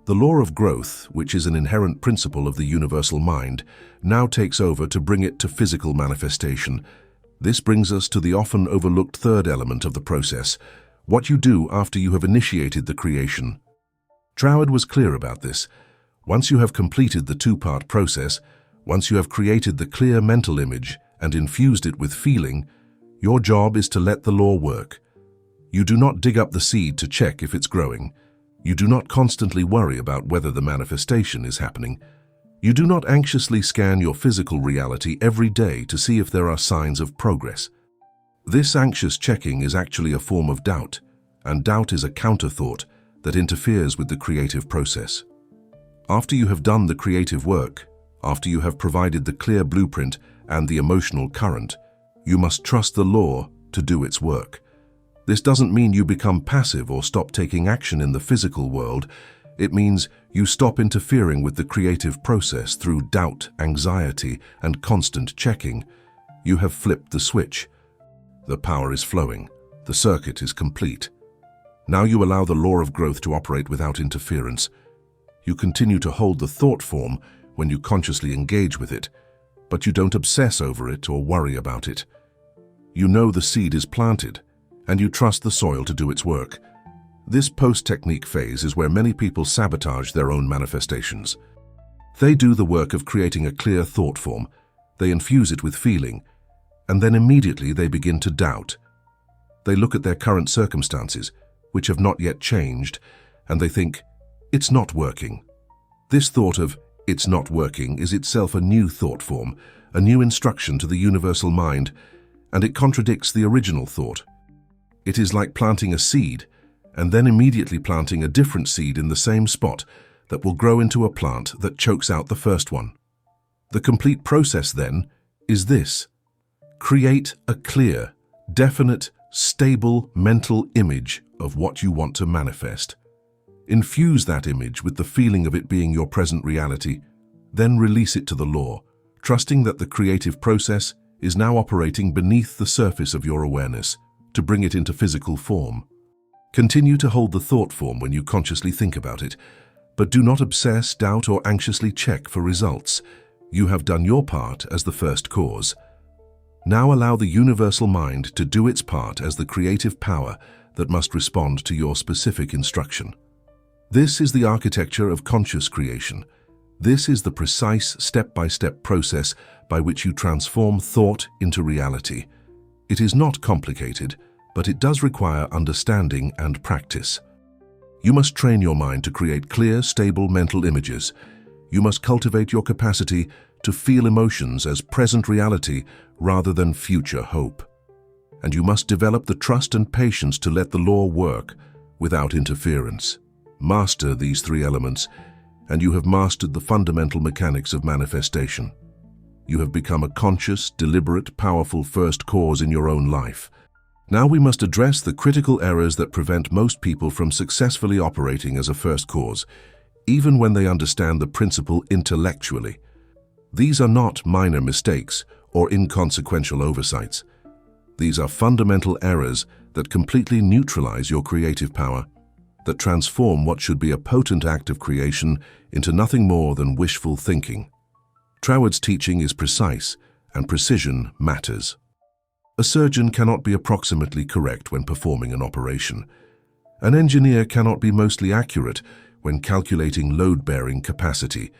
The law of growth, which is an inherent principle of the universal mind, now takes over to bring it to physical manifestation. This brings us to the often overlooked third element of the process, what you do after you have initiated the creation. Troward was clear about this. Once you have completed the two-part process, once you have created the clear mental image and infused it with feeling, your job is to let the law work. You do not dig up the seed to check if it's growing. You do not constantly worry about whether the manifestation is happening. You do not anxiously scan your physical reality every day to see if there are signs of progress. This anxious checking is actually a form of doubt, and doubt is a counterthought that interferes with the creative process. After you have done the creative work, after you have provided the clear blueprint and the emotional current, you must trust the law to do its work. This doesn't mean you become passive or stop taking action in the physical world. It means you stop interfering with the creative process through doubt, anxiety, and constant checking. You have flipped the switch. The power is flowing. The circuit is complete. Now you allow the law of growth to operate without interference. You continue to hold the thought form when you consciously engage with it, but you don't obsess over it or worry about it. You know the seed is planted, and you trust the soil to do its work. This post-technique phase is where many people sabotage their own manifestations. They do the work of creating a clear thought form, they infuse it with feeling, and then immediately they begin to doubt. They look at their current circumstances, which have not yet changed, and they think, it's not working. This thought of "it's not working" is itself a new thought form, a new instruction to the universal mind, and it contradicts the original thought. It is like planting a seed and then immediately planting a different seed in the same spot that will grow into a plant that chokes out the first one. The complete process, then, is this: create a clear, definite, stable mental image of what you want to manifest. Infuse that image with the feeling of it being your present reality, then release it to the law, trusting that the creative process is now operating beneath the surface of your awareness to bring it into physical form. Continue to hold the thought form when you consciously think about it, but do not obsess, doubt, or anxiously check for results. You have done your part as the first cause. Now allow the universal mind to do its part as the creative power that must respond to your specific instruction. This is the architecture of conscious creation. This is the precise step-by-step process by which you transform thought into reality. It is not complicated, but it does require understanding and practice. You must train your mind to create clear, stable mental images. You must cultivate your capacity to feel emotions as present reality rather than future hope. And you must develop the trust and patience to let the law work without interference. Master these three elements, and you have mastered the fundamental mechanics of manifestation. You have become a conscious, deliberate, powerful first cause in your own life. Now we must address the critical errors that prevent most people from successfully operating as a first cause, even when they understand the principle intellectually. These are not minor mistakes or inconsequential oversights. These are fundamental errors that completely neutralize your creative power, that transform what should be a potent act of creation into nothing more than wishful thinking. Troward's teaching is precise, and precision matters. A surgeon cannot be approximately correct when performing an operation. An engineer cannot be mostly accurate when calculating load-bearing capacity,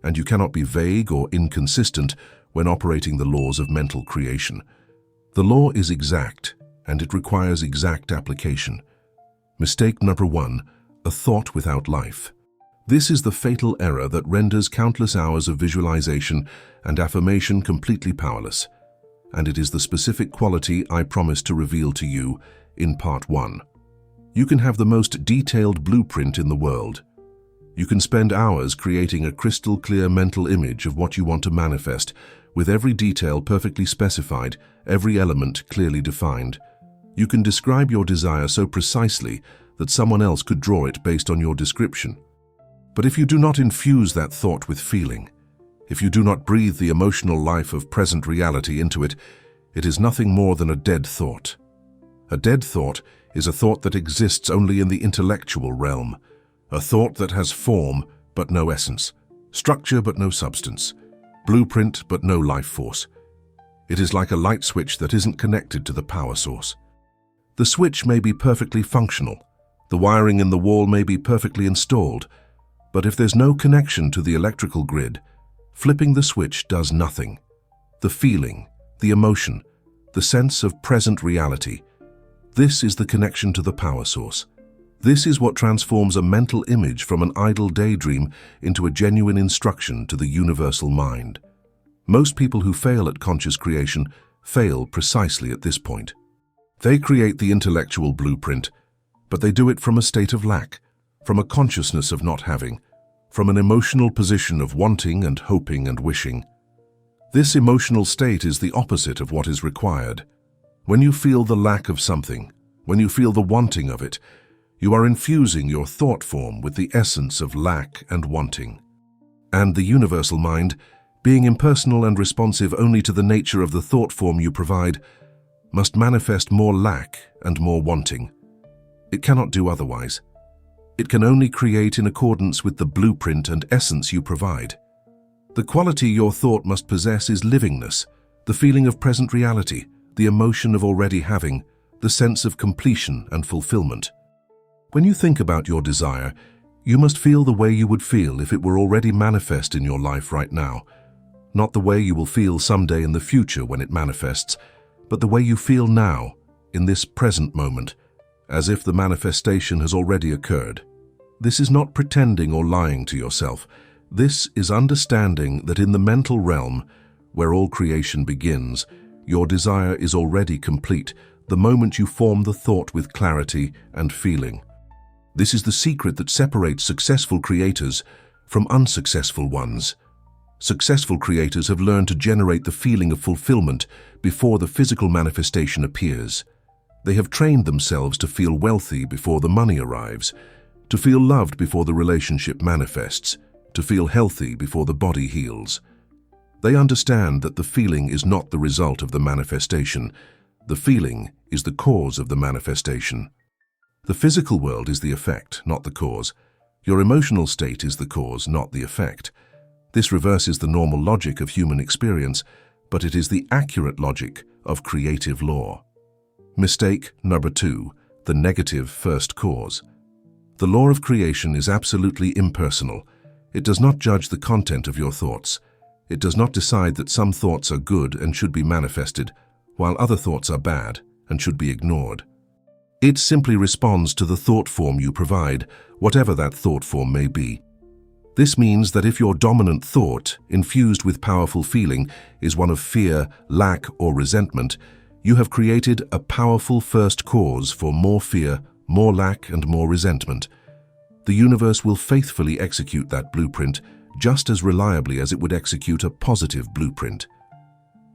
and you cannot be vague or inconsistent when operating the laws of mental creation. The law is exact, and it requires exact application. Mistake number 1, a thought without life. This is the fatal error that renders countless hours of visualization and affirmation completely powerless, and it is the specific quality I promised to reveal to you in part 1. You can have the most detailed blueprint in the world. You can spend hours creating a crystal clear mental image of what you want to manifest, with every detail perfectly specified, every element clearly defined. You can describe your desire so precisely that someone else could draw it based on your description. But if you do not infuse that thought with feeling, if you do not breathe the emotional life of present reality into it, it is nothing more than a dead thought. A dead thought is a thought that exists only in the intellectual realm, a thought that has form but no essence, structure but no substance, blueprint but no life force. It is like a light switch that isn't connected to the power source. The switch may be perfectly functional, the wiring in the wall may be perfectly installed, but if there's no connection to the electrical grid, flipping the switch does nothing. The feeling, the emotion, the sense of present reality, this is the connection to the power source. This is what transforms a mental image from an idle daydream into a genuine instruction to the universal mind. Most people who fail at conscious creation fail precisely at this point. They create the intellectual blueprint, but they do it from a state of lack, from a consciousness of not having, from an emotional position of wanting and hoping and wishing. This emotional state is the opposite of what is required. When you feel the lack of something, when you feel the wanting of it, you are infusing your thought form with the essence of lack and wanting. And the universal mind, being impersonal and responsive only to the nature of the thought form you provide, must manifest more lack and more wanting. It cannot do otherwise. It can only create in accordance with the blueprint and essence you provide. The quality your thought must possess is livingness, the feeling of present reality, the emotion of already having, the sense of completion and fulfillment. When you think about your desire, you must feel the way you would feel if it were already manifest in your life right now. Not the way you will feel someday in the future when it manifests, but the way you feel now, in this present moment, as if the manifestation has already occurred. This is not pretending or lying to yourself, This is understanding that in the mental realm, where all creation begins, your desire is already complete the moment you form the thought with clarity and feeling. This is the secret that separates successful creators from unsuccessful ones. Successful creators have learned to generate the feeling of fulfillment before the physical manifestation appears. They have trained themselves to feel wealthy before the money arrives, to feel loved before the relationship manifests, to feel healthy before the body heals. They understand that the feeling is not the result of the manifestation. The feeling is the cause of the manifestation. The physical world is the effect, not the cause. Your emotional state is the cause, not the effect. This reverses the normal logic of human experience, but it is the accurate logic of creative law. Mistake number 2, the negative first cause. The law of creation is absolutely impersonal. It does not judge the content of your thoughts. It does not decide that some thoughts are good and should be manifested, while other thoughts are bad and should be ignored. It simply responds to the thought form you provide, whatever that thought form may be. This means that if your dominant thought, infused with powerful feeling, is one of fear, lack, or resentment, you have created a powerful first cause for more fear, more lack, and more resentment. The universe will faithfully execute that blueprint just as reliably as it would execute a positive blueprint.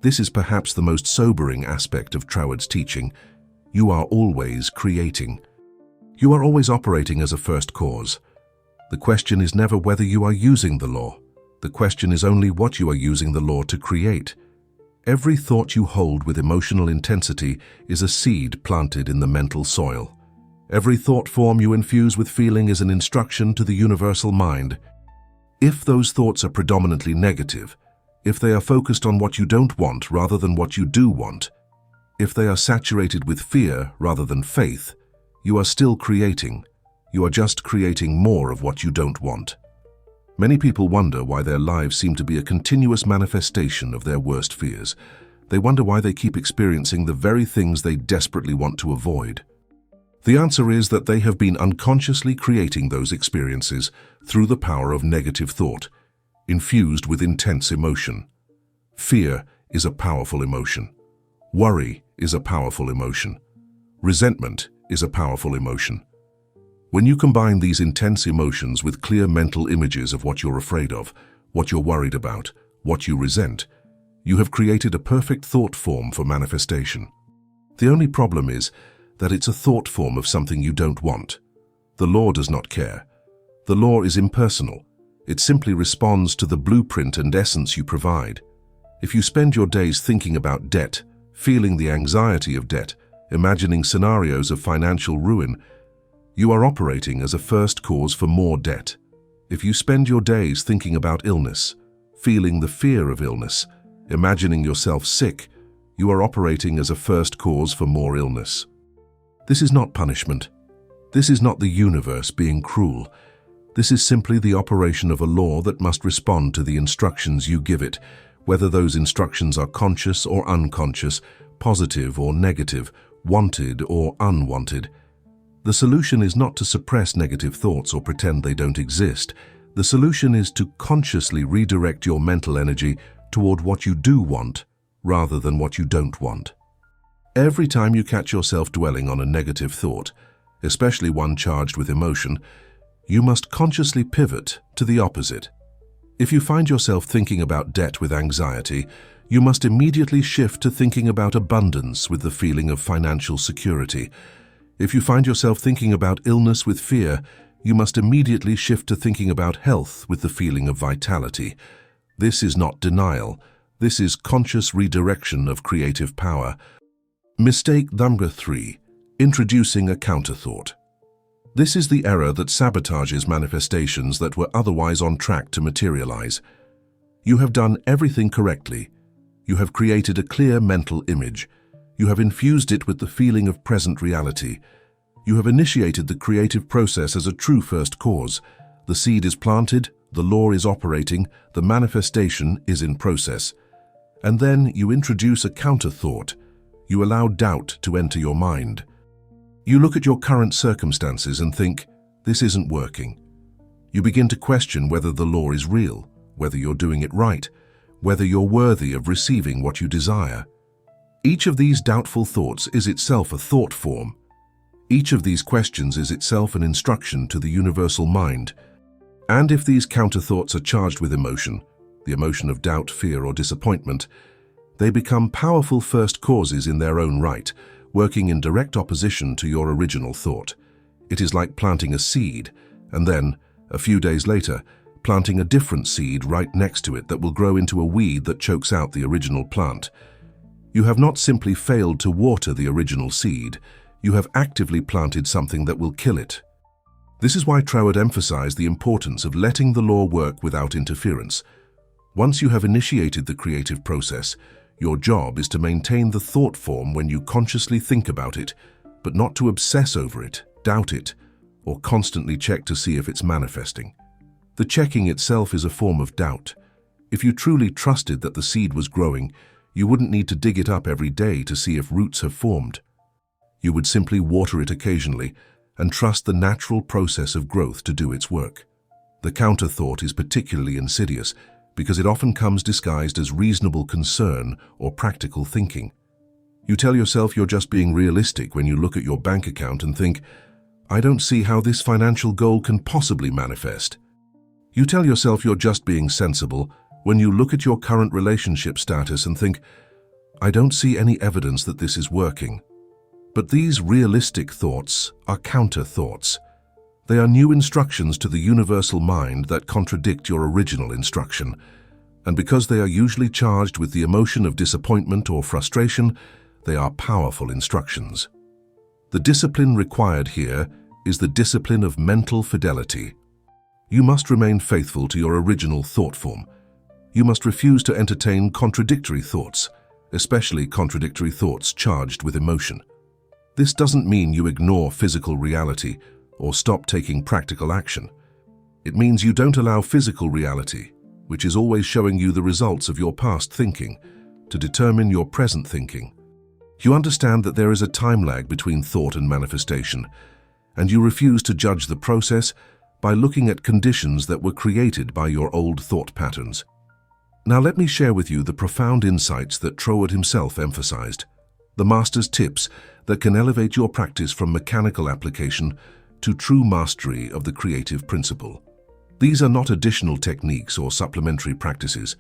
This is perhaps the most sobering aspect of Troward's teaching. You are always creating. You are always operating as a first cause. The question is never whether you are using the law. The question is only what you are using the law to create. Every thought you hold with emotional intensity is a seed planted in the mental soil. Every thought form you infuse with feeling is an instruction to the universal mind. If those thoughts are predominantly negative, if they are focused on what you don't want rather than what you do want, if they are saturated with fear rather than faith, you are still creating. You are just creating more of what you don't want. Many people wonder why their lives seem to be a continuous manifestation of their worst fears. They wonder why they keep experiencing the very things they desperately want to avoid. The answer is that they have been unconsciously creating those experiences through the power of negative thought, infused with intense emotion. Fear is a powerful emotion. Worry is a powerful emotion. Resentment is a powerful emotion. When you combine these intense emotions with clear mental images of what you're afraid of, what you're worried about, what you resent, you have created a perfect thought form for manifestation. The only problem is that it's a thought form of something you don't want. The law does not care. The law is impersonal. It simply responds to the blueprint and essence you provide. If you spend your days thinking about debt, feeling the anxiety of debt, imagining scenarios of financial ruin, you are operating as a first cause for more debt. If you spend your days thinking about illness, feeling the fear of illness, imagining yourself sick, you are operating as a first cause for more illness. This is not punishment. This is not the universe being cruel. This is simply the operation of a law that must respond to the instructions you give it, whether those instructions are conscious or unconscious, positive or negative, wanted or unwanted. The solution is not to suppress negative thoughts or pretend they don't exist. The solution is to consciously redirect your mental energy toward what you do want, rather than what you don't want. Every time you catch yourself dwelling on a negative thought, especially one charged with emotion, you must consciously pivot to the opposite. If you find yourself thinking about debt with anxiety, you must immediately shift to thinking about abundance with the feeling of financial security. If you find yourself thinking about illness with fear, you must immediately shift to thinking about health with the feeling of vitality. This is not denial. This is conscious redirection of creative power. Mistake number 3, introducing a counterthought. This is the error that sabotages manifestations that were otherwise on track to materialize. You have done everything correctly. You have created a clear mental image. You have infused it with the feeling of present reality. You have initiated the creative process as a true first cause. The seed is planted, the law is operating, the manifestation is in process. And then you introduce a counter-thought. You allow doubt to enter your mind. You look at your current circumstances and think, this isn't working. You begin to question whether the law is real, whether you're doing it right, whether you're worthy of receiving what you desire. Each of these doubtful thoughts is itself a thought form. Each of these questions is itself an instruction to the universal mind. And if these counter-thoughts are charged with emotion, the emotion of doubt, fear, or disappointment, they become powerful first causes in their own right, working in direct opposition to your original thought. It is like planting a seed, and then, a few days later, planting a different seed right next to it that will grow into a weed that chokes out the original plant. You have not simply failed to water the original seed, you have actively planted something that will kill it. This is why Troward emphasized the importance of letting the law work without interference. Once you have initiated the creative process, your job is to maintain the thought form when you consciously think about it, but not to obsess over it, doubt it, or constantly check to see if it's manifesting. The checking itself is a form of doubt. If you truly trusted that the seed was growing, you wouldn't need to dig it up every day to see if roots have formed. You would simply water it occasionally and trust the natural process of growth to do its work. The counter-thought is particularly insidious because it often comes disguised as reasonable concern or practical thinking. You tell yourself you're just being realistic when you look at your bank account and think, "I don't see how this financial goal can possibly manifest." You tell yourself you're just being sensible when you look at your current relationship status and think, "I don't see any evidence that this is working." But these realistic thoughts are counter-thoughts. They are new instructions to the universal mind that contradict your original instruction, and because they are usually charged with the emotion of disappointment or frustration, they are powerful instructions. The discipline required here is the discipline of mental fidelity. You must remain faithful to your original thought form. You must refuse to entertain contradictory thoughts, especially contradictory thoughts charged with emotion. This doesn't mean you ignore physical reality or stop taking practical action. It means you don't allow physical reality, which is always showing you the results of your past thinking, to determine your present thinking. You understand that there is a time lag between thought and manifestation, and you refuse to judge the process by looking at conditions that were created by your old thought patterns. Now let me share with you the profound insights that Troward himself emphasized, the master's tips that can elevate your practice from mechanical application to true mastery of the creative principle. These are not additional techniques or supplementary practices.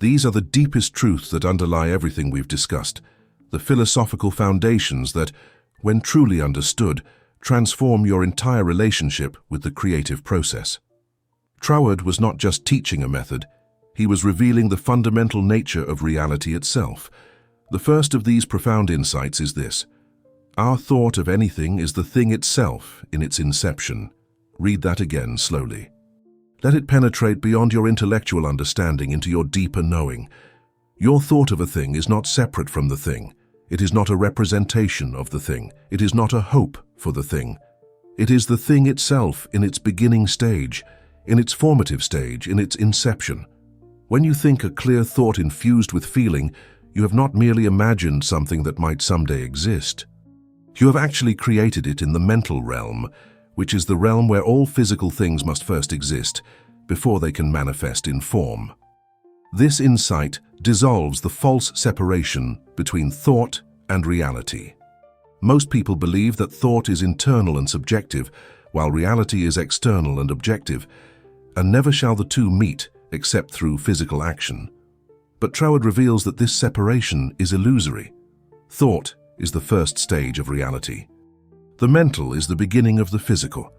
These are the deepest truths that underlie everything we've discussed, the philosophical foundations that, when truly understood, transform your entire relationship with the creative process. Troward was not just teaching a method, he was revealing the fundamental nature of reality itself. The first of these profound insights is this: our thought of anything is the thing itself in its inception. Read that again slowly. Let it penetrate beyond your intellectual understanding into your deeper knowing. Your thought of a thing is not separate from the thing. It is not a representation of the thing. It is not a hope for the thing. It is the thing itself in its beginning stage, in its formative stage, in its inception. When you think a clear thought infused with feeling, you have not merely imagined something that might someday exist. You have actually created it in the mental realm, which is the realm where all physical things must first exist before they can manifest in form. This insight dissolves the false separation between thought and reality. Most people believe that thought is internal and subjective, while reality is external and objective, and never shall the two meet except through physical action. But Troward reveals that this separation is illusory. Thought is the first stage of reality. The mental is the beginning of the physical.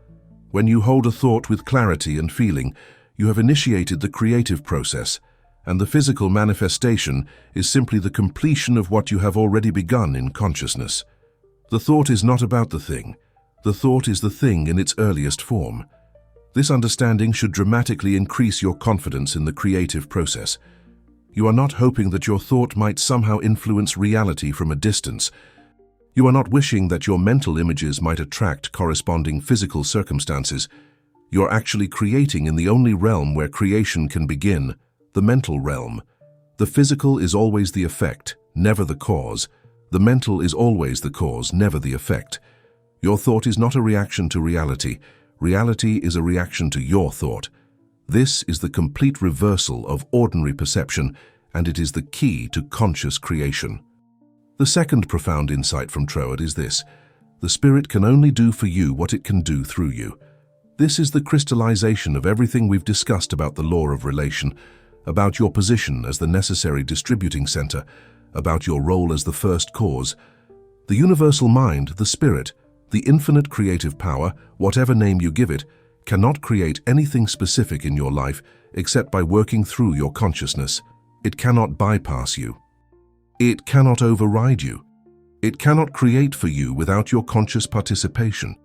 When you hold a thought with clarity and feeling, you have initiated the creative process, and the physical manifestation is simply the completion of what you have already begun in consciousness. The thought is not about the thing. The thought is the thing in its earliest form. This understanding should dramatically increase your confidence in the creative process. You are not hoping that your thought might somehow influence reality from a distance. You are not wishing that your mental images might attract corresponding physical circumstances. You are actually creating in the only realm where creation can begin, the mental realm. The physical is always the effect, never the cause. The mental is always the cause, never the effect. Your thought is not a reaction to reality. Reality is a reaction to your thought. This is the complete reversal of ordinary perception, and it is the key to conscious creation. The second profound insight from Troward is this: the Spirit can only do for you what it can do through you. This is the crystallization of everything we've discussed about the law of relation, about your position as the necessary distributing center, about your role as the first cause. The universal mind, the Spirit, the infinite creative power, whatever name you give it, cannot create anything specific in your life except by working through your consciousness. It cannot bypass you. It cannot override you. It cannot create for you without your conscious participation.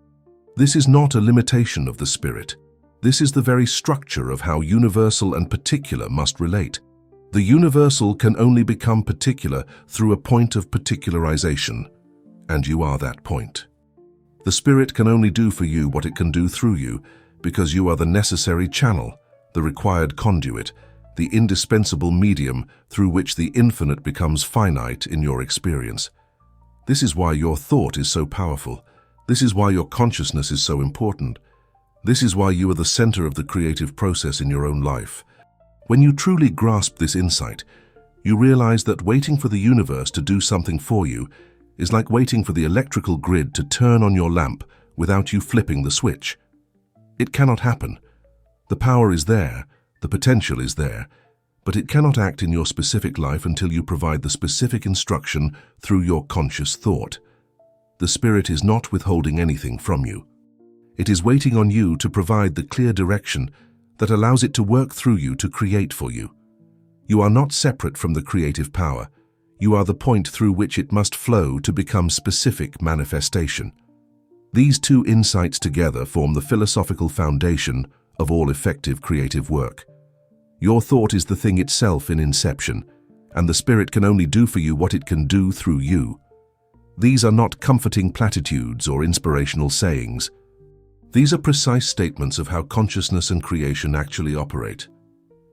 This is not a limitation of the Spirit. This is the very structure of how universal and particular must relate. The universal can only become particular through a point of particularization, and you are that point. The Spirit can only do for you what it can do through you, because you are the necessary channel, the required conduit, the indispensable medium through which the infinite becomes finite in your experience. This is why your thought is so powerful. This is why your consciousness is so important. This is why you are the center of the creative process in your own life. When you truly grasp this insight, you realize that waiting for the universe to do something for you is like waiting for the electrical grid to turn on your lamp without you flipping the switch. It cannot happen. The power is there, the potential is there, but it cannot act in your specific life until you provide the specific instruction through your conscious thought. The Spirit is not withholding anything from you. It is waiting on you to provide the clear direction that allows it to work through you to create for you. You are not separate from the creative power. You are the point through which it must flow to become specific manifestation. These two insights together form the philosophical foundation of all effective creative work. Your thought is the thing itself in inception, and the Spirit can only do for you what it can do through you. These are not comforting platitudes or inspirational sayings. These are precise statements of how consciousness and creation actually operate.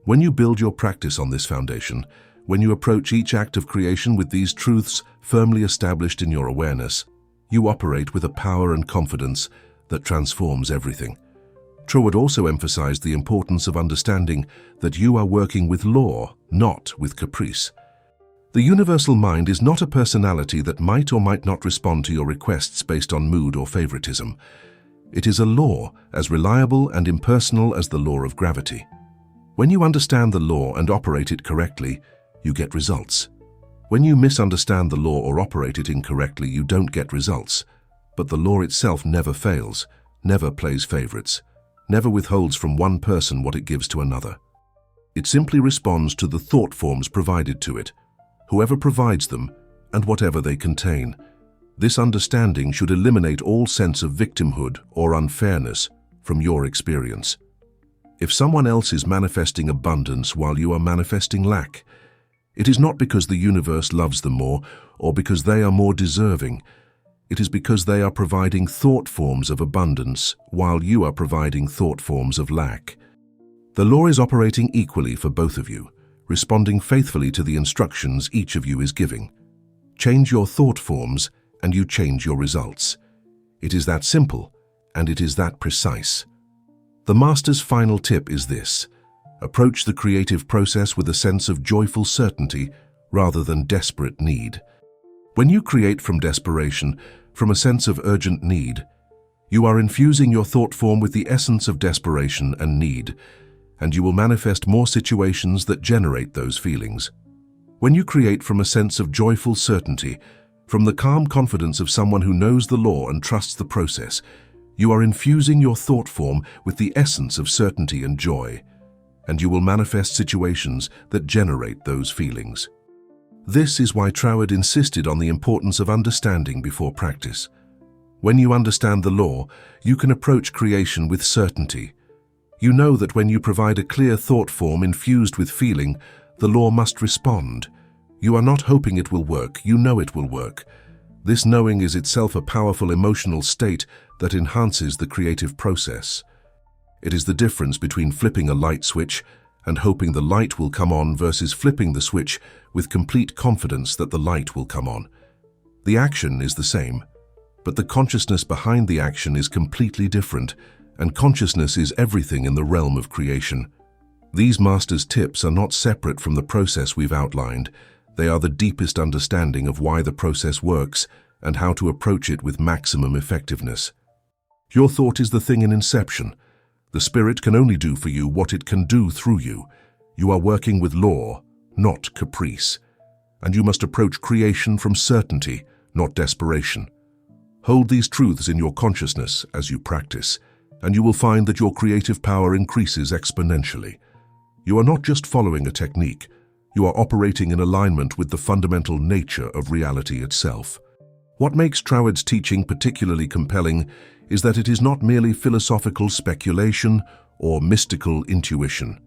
When you build your practice on this foundation, when you approach each act of creation with these truths firmly established in your awareness, you operate with a power and confidence that transforms everything. Troward also emphasized the importance of understanding that you are working with law, not with caprice. The universal mind is not a personality that might or might not respond to your requests based on mood or favoritism. It is a law as reliable and impersonal as the law of gravity. When you understand the law and operate it correctly, you get results. When you misunderstand the law or operate it incorrectly, you don't get results. But the law itself never fails, never plays favorites, never withholds from one person what it gives to another. It simply responds to the thought forms provided to it, whoever provides them, and whatever they contain. This understanding should eliminate all sense of victimhood or unfairness from your experience. If someone else is manifesting abundance while you are manifesting lack, it is not because the universe loves them more or because they are more deserving. It is because they are providing thought forms of abundance while you are providing thought forms of lack. The law is operating equally for both of you, responding faithfully to the instructions each of you is giving. Change your thought forms and you change your results. It is that simple and it is that precise. The Master's final tip is this: approach the creative process with a sense of joyful certainty rather than desperate need. When you create from desperation, from a sense of urgent need, you are infusing your thought form with the essence of desperation and need, and you will manifest more situations that generate those feelings. When you create from a sense of joyful certainty, from the calm confidence of someone who knows the law and trusts the process, you are infusing your thought form with the essence of certainty and joy, and you will manifest situations that generate those feelings. This is why Troward insisted on the importance of understanding before practice. When you understand the law, you can approach creation with certainty. You know that when you provide a clear thought form infused with feeling, the law must respond. You are not hoping it will work, you know it will work. This knowing is itself a powerful emotional state that enhances the creative process. It is the difference between flipping a light switch and hoping the light will come on versus flipping the switch with complete confidence that the light will come on. The action is the same, but the consciousness behind the action is completely different, and consciousness is everything in the realm of creation. These master's tips are not separate from the process we've outlined. They are the deepest understanding of why the process works and how to approach it with maximum effectiveness. Your thought is the thing in inception. The spirit can only do for you what it can do through you. You are working with law, not caprice. And you must approach creation from certainty, not desperation. Hold these truths in your consciousness as you practice, and you will find that your creative power increases exponentially. You are not just following a technique, you are operating in alignment with the fundamental nature of reality itself. What makes Troward's teaching particularly compelling is that it is not merely philosophical speculation or mystical intuition.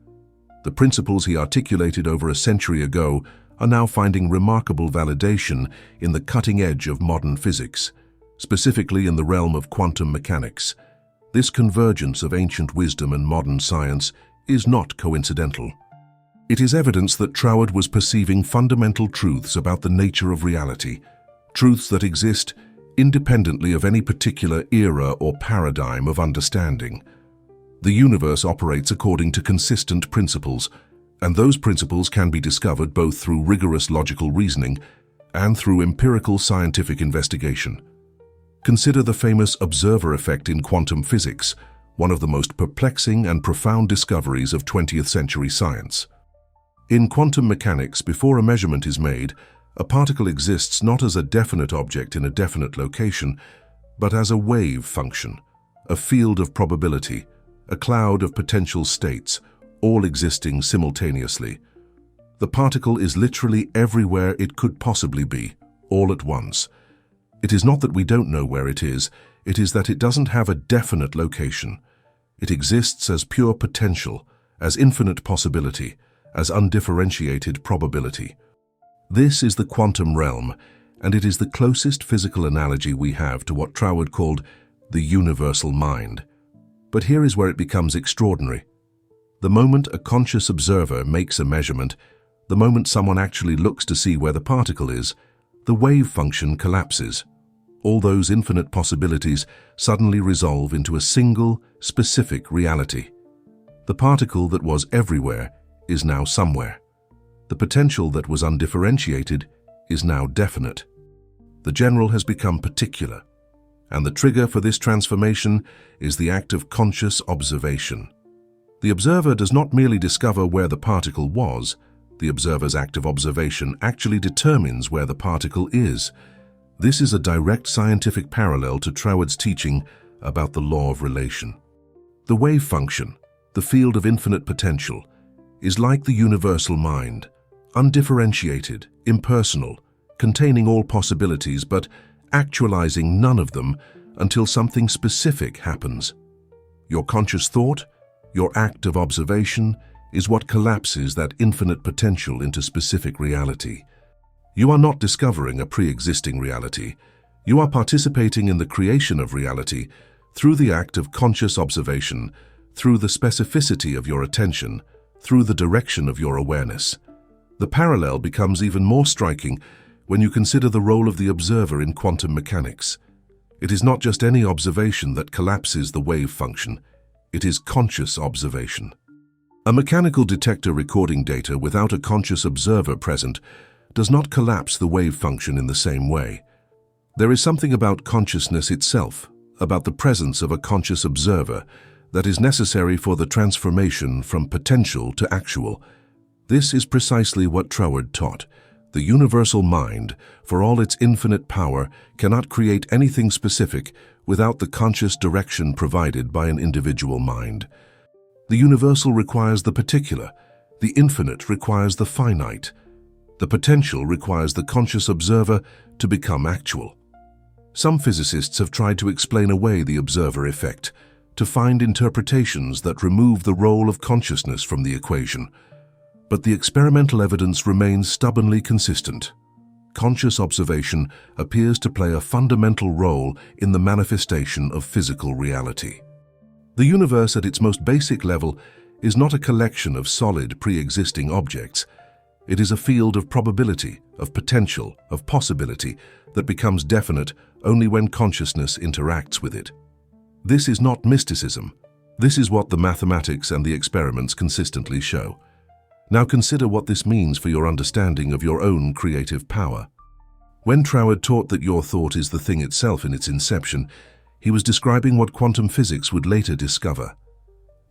The principles he articulated over a century ago are now finding remarkable validation in the cutting edge of modern physics, specifically in the realm of quantum mechanics. This convergence of ancient wisdom and modern science is not coincidental. It is evidence that Troward was perceiving fundamental truths about the nature of reality, truths that exist independently of any particular era or paradigm of understanding. The universe operates according to consistent principles, and those principles can be discovered both through rigorous logical reasoning and through empirical scientific investigation. Consider the famous observer effect in quantum physics, one of the most perplexing and profound discoveries of 20th century science. In quantum mechanics, before a measurement is made, a particle exists not as a definite object in a definite location, but as a wave function, a field of probability, a cloud of potential states, all existing simultaneously. The particle is literally everywhere it could possibly be, all at once. It is not that we don't know where it is that it doesn't have a definite location. It exists as pure potential, as infinite possibility, as undifferentiated probability. This is the quantum realm, and it is the closest physical analogy we have to what Troward called the universal mind. But here is where it becomes extraordinary. The moment a conscious observer makes a measurement, the moment someone actually looks to see where the particle is, the wave function collapses. All those infinite possibilities suddenly resolve into a single, specific reality. The particle that was everywhere is now somewhere. The potential that was undifferentiated is now definite. The general has become particular, and the trigger for this transformation is the act of conscious observation. The observer does not merely discover where the particle was, the observer's act of observation actually determines where the particle is. This is a direct scientific parallel to Troward's teaching about the law of relation. The wave function, the field of infinite potential, is like the universal mind, undifferentiated, impersonal, containing all possibilities but actualizing none of them until something specific happens. Your conscious thought, your act of observation, is what collapses that infinite potential into specific reality. You are not discovering a pre-existing reality. You are participating in the creation of reality through the act of conscious observation, through the specificity of your attention, through the direction of your awareness. The parallel becomes even more striking when you consider the role of the observer in quantum mechanics. It is not just any observation that collapses the wave function. It is conscious observation. A mechanical detector recording data without a conscious observer present does not collapse the wave function in the same way. There is something about consciousness itself, about the presence of a conscious observer, that is necessary for the transformation from potential to actual. This is precisely what Troward taught. The universal mind, for all its infinite power, cannot create anything specific without the conscious direction provided by an individual mind. The universal requires the particular, the infinite requires the finite. The potential requires the conscious observer to become actual. Some physicists have tried to explain away the observer effect, to find interpretations that remove the role of consciousness from the equation. But the experimental evidence remains stubbornly consistent. Conscious observation appears to play a fundamental role in the manifestation of physical reality. The universe at its most basic level is not a collection of solid pre-existing objects. It is a field of probability, of potential, of possibility that becomes definite only when consciousness interacts with it. This is not mysticism. This is what the mathematics and the experiments consistently show. Now consider what this means for your understanding of your own creative power. When Troward taught that your thought is the thing itself in its inception, he was describing what quantum physics would later discover.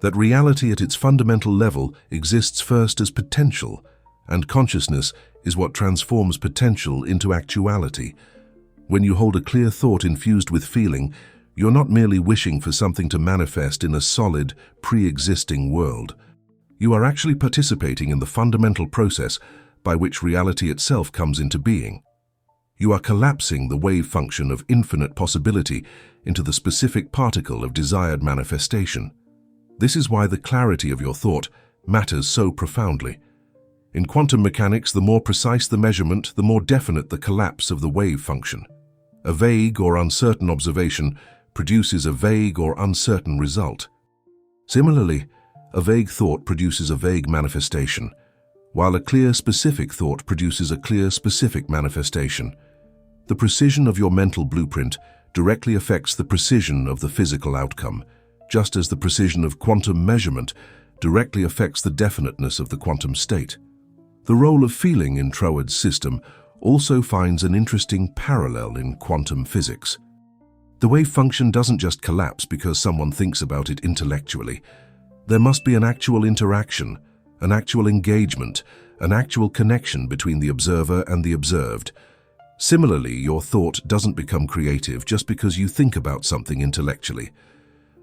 That reality at its fundamental level exists first as potential, and consciousness is what transforms potential into actuality. When you hold a clear thought infused with feeling, you're not merely wishing for something to manifest in a solid, pre-existing world. You are actually participating in the fundamental process by which reality itself comes into being. You are collapsing the wave function of infinite possibility into the specific particle of desired manifestation. This is why the clarity of your thought matters so profoundly. In quantum mechanics, the more precise the measurement, the more definite the collapse of the wave function. A vague or uncertain observation produces a vague or uncertain result. Similarly, a vague thought produces a vague manifestation, while a clear specific thought produces a clear specific manifestation. The precision of your mental blueprint directly affects the precision of the physical outcome, just as the precision of quantum measurement directly affects the definiteness of the quantum state. The role of feeling in Troward's system also finds an interesting parallel in quantum physics. The wave function doesn't just collapse because someone thinks about it intellectually. There must be an actual interaction, an actual engagement, an actual connection between the observer and the observed. Similarly, your thought doesn't become creative just because you think about something intellectually.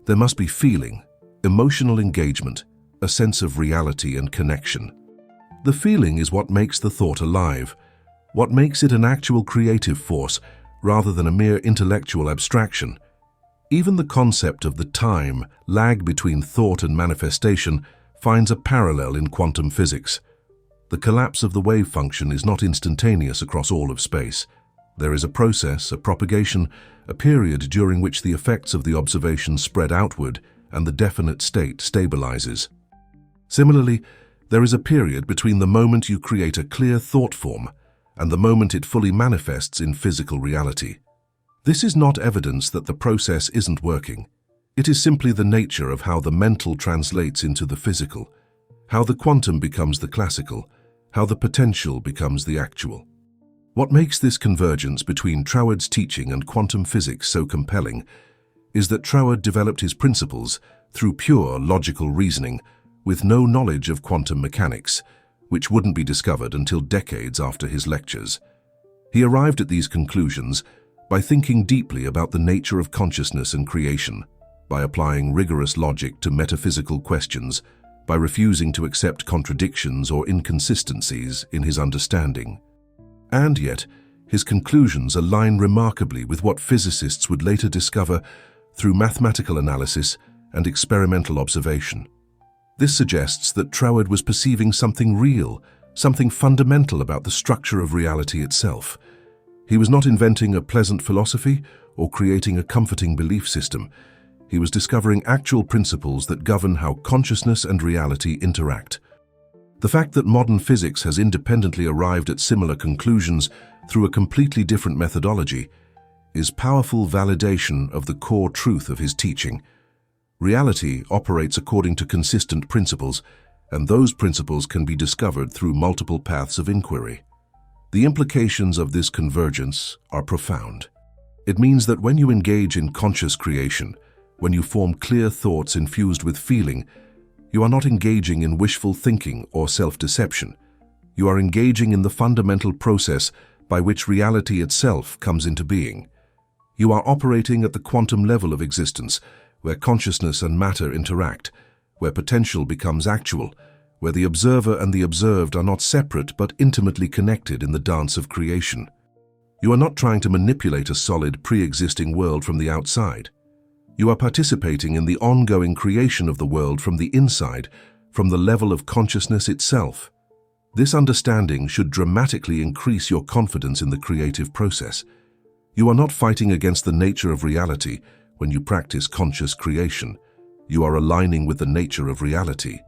There must be feeling, emotional engagement, a sense of reality and connection. The feeling is what makes the thought alive, what makes it an actual creative force rather than a mere intellectual abstraction. Even the concept of the time lag between thought and manifestation finds a parallel in quantum physics. The collapse of the wave function is not instantaneous across all of space. There is a process, a propagation, a period during which the effects of the observation spread outward and the definite state stabilizes. Similarly, there is a period between the moment you create a clear thought form and the moment it fully manifests in physical reality. This is not evidence that the process isn't working. It is simply the nature of how the mental translates into the physical, how the quantum becomes the classical, how the potential becomes the actual. What makes this convergence between Troward's teaching and quantum physics so compelling is that Troward developed his principles through pure logical reasoning with no knowledge of quantum mechanics, which wouldn't be discovered until decades after his lectures. He arrived at these conclusions by thinking deeply about the nature of consciousness and creation, by applying rigorous logic to metaphysical questions, by refusing to accept contradictions or inconsistencies in his understanding. And yet, his conclusions align remarkably with what physicists would later discover through mathematical analysis and experimental observation. This suggests that Troward was perceiving something real, something fundamental about the structure of reality itself. He was not inventing a pleasant philosophy or creating a comforting belief system. He was discovering actual principles that govern how consciousness and reality interact. The fact that modern physics has independently arrived at similar conclusions through a completely different methodology is powerful validation of the core truth of his teaching. Reality operates according to consistent principles, and those principles can be discovered through multiple paths of inquiry. The implications of this convergence are profound. It means that when you engage in conscious creation, when you form clear thoughts infused with feeling, you are not engaging in wishful thinking or self-deception. You are engaging in the fundamental process by which reality itself comes into being. You are operating at the quantum level of existence, where consciousness and matter interact, where potential becomes actual, where the observer and the observed are not separate but intimately connected in the dance of creation. You are not trying to manipulate a solid, pre-existing world from the outside. You are participating in the ongoing creation of the world from the inside, from the level of consciousness itself. This understanding should dramatically increase your confidence in the creative process. You are not fighting against the nature of reality when you practice conscious creation. You are aligning with the nature of reality.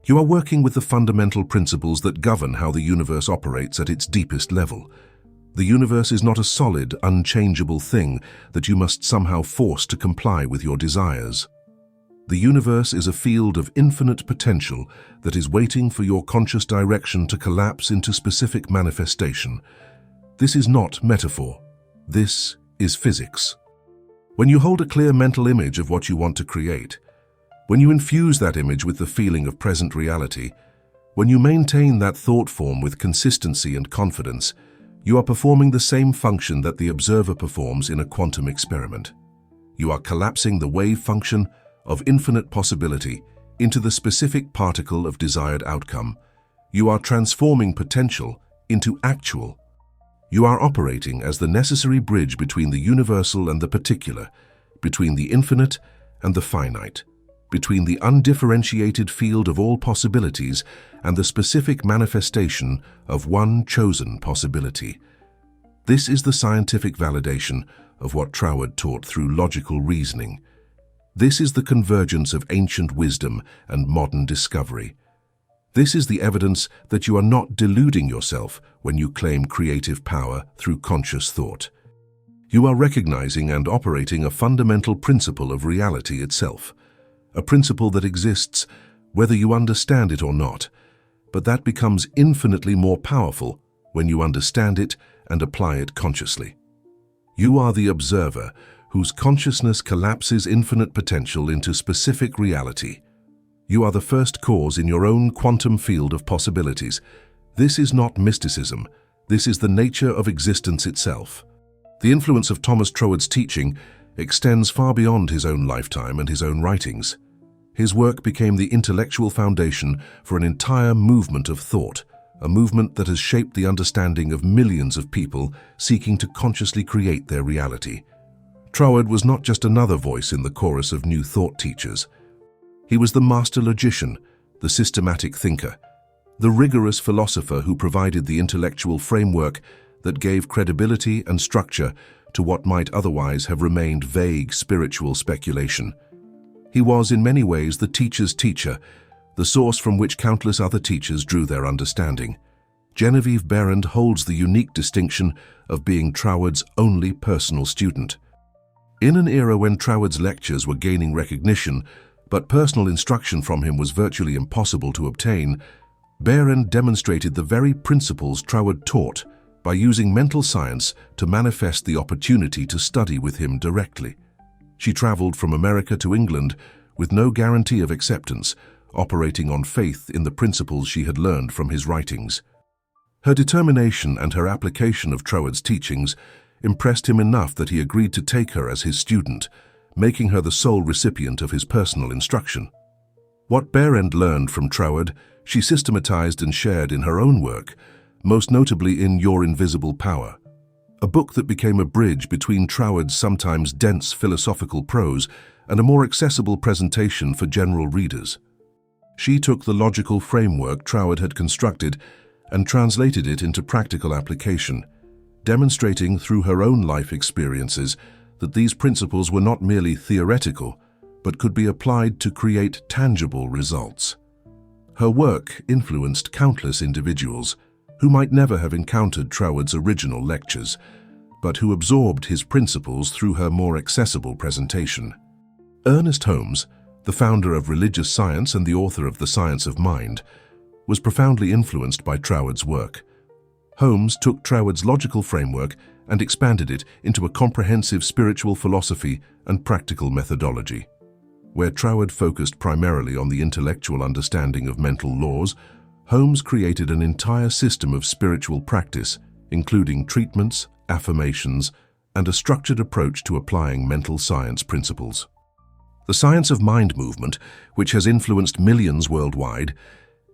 You are working with the fundamental principles that govern how the universe operates at its deepest level. The universe is not a solid, unchangeable thing that you must somehow force to comply with your desires. The universe is a field of infinite potential that is waiting for your conscious direction to collapse into specific manifestation. This is not metaphor. This is physics. When you hold a clear mental image of what you want to create, when you infuse that image with the feeling of present reality, when you maintain that thought form with consistency and confidence, you are performing the same function that the observer performs in a quantum experiment. You are collapsing the wave function of infinite possibility into the specific particle of desired outcome. You are transforming potential into actual. You are operating as the necessary bridge between the universal and the particular, between the infinite and the finite, between the undifferentiated field of all possibilities and the specific manifestation of one chosen possibility. This is the scientific validation of what Troward taught through logical reasoning. This is the convergence of ancient wisdom and modern discovery. This is the evidence that you are not deluding yourself when you claim creative power through conscious thought. You are recognizing and operating a fundamental principle of reality itself, a principle that exists whether you understand it or not, but that becomes infinitely more powerful when you understand it and apply it consciously. You are the observer whose consciousness collapses infinite potential into specific reality. You are the first cause in your own quantum field of possibilities. This is not mysticism. This is the nature of existence itself. The influence of Thomas Troward's teaching extends far beyond his own lifetime and his own writings. His work became the intellectual foundation for an entire movement of thought, a movement that has shaped the understanding of millions of people seeking to consciously create their reality. Troward was not just another voice in the chorus of new thought teachers. He was the master logician, the systematic thinker, the rigorous philosopher who provided the intellectual framework that gave credibility and structure to what might otherwise have remained vague spiritual speculation. He was in many ways the teacher's teacher, the source from which countless other teachers drew their understanding. Genevieve Behrend holds the unique distinction of being Troward's only personal student. In an era when Troward's lectures were gaining recognition, but personal instruction from him was virtually impossible to obtain, Behrend demonstrated the very principles Troward taught by using mental science to manifest the opportunity to study with him directly. She traveled from America to England with no guarantee of acceptance, operating on faith in the principles she had learned from his writings. Her determination and her application of Troward's teachings impressed him enough that he agreed to take her as his student, making her the sole recipient of his personal instruction. What Behrend learned from Troward, she systematized and shared in her own work, most notably in Your Invisible Power, a book that became a bridge between Troward's sometimes dense philosophical prose and a more accessible presentation for general readers. She took the logical framework Troward had constructed and translated it into practical application, demonstrating through her own life experiences that these principles were not merely theoretical, but could be applied to create tangible results. Her work influenced countless individuals who might never have encountered Troward's original lectures, but who absorbed his principles through her more accessible presentation. Ernest Holmes, the founder of religious science and the author of The Science of Mind, was profoundly influenced by Troward's work. Holmes took Troward's logical framework and expanded it into a comprehensive spiritual philosophy and practical methodology. Where Troward focused primarily on the intellectual understanding of mental laws, Holmes created an entire system of spiritual practice, including treatments, affirmations, and a structured approach to applying mental science principles. The Science of Mind movement, which has influenced millions worldwide,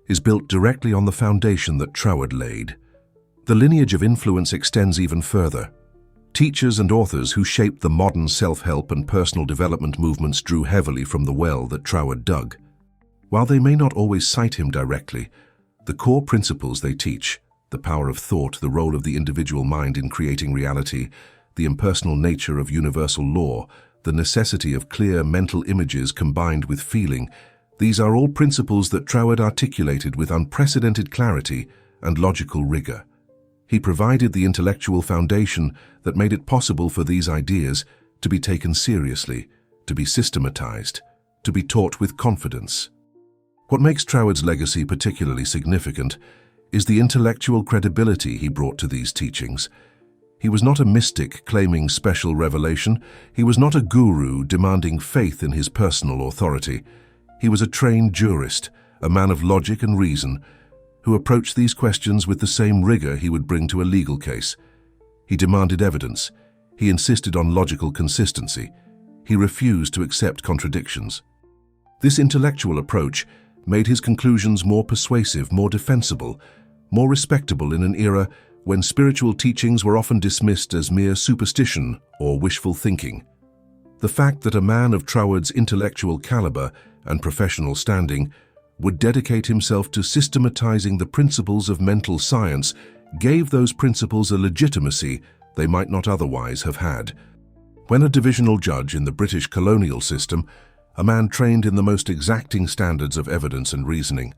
is built directly on the foundation that Troward laid. The lineage of influence extends even further. Teachers and authors who shaped the modern self-help and personal development movements drew heavily from the well that Troward dug. While they may not always cite him directly, the core principles they teach, the power of thought, the role of the individual mind in creating reality, the impersonal nature of universal law, the necessity of clear mental images combined with feeling, these are all principles that Troward articulated with unprecedented clarity and logical rigor. He provided the intellectual foundation that made it possible for these ideas to be taken seriously, to be systematized, to be taught with confidence. What makes Troward's legacy particularly significant is the intellectual credibility he brought to these teachings. He was not a mystic claiming special revelation. He was not a guru demanding faith in his personal authority. He was a trained jurist, a man of logic and reason, who approached these questions with the same rigor he would bring to a legal case. He demanded evidence. He insisted on logical consistency. He refused to accept contradictions. This intellectual approach made his conclusions more persuasive, more defensible, more respectable in an era when spiritual teachings were often dismissed as mere superstition or wishful thinking. The fact that a man of Troward's intellectual caliber and professional standing would dedicate himself to systematizing the principles of mental science gave those principles a legitimacy they might not otherwise have had. When a divisional judge in the British colonial system, a man trained in the most exacting standards of evidence and reasoning,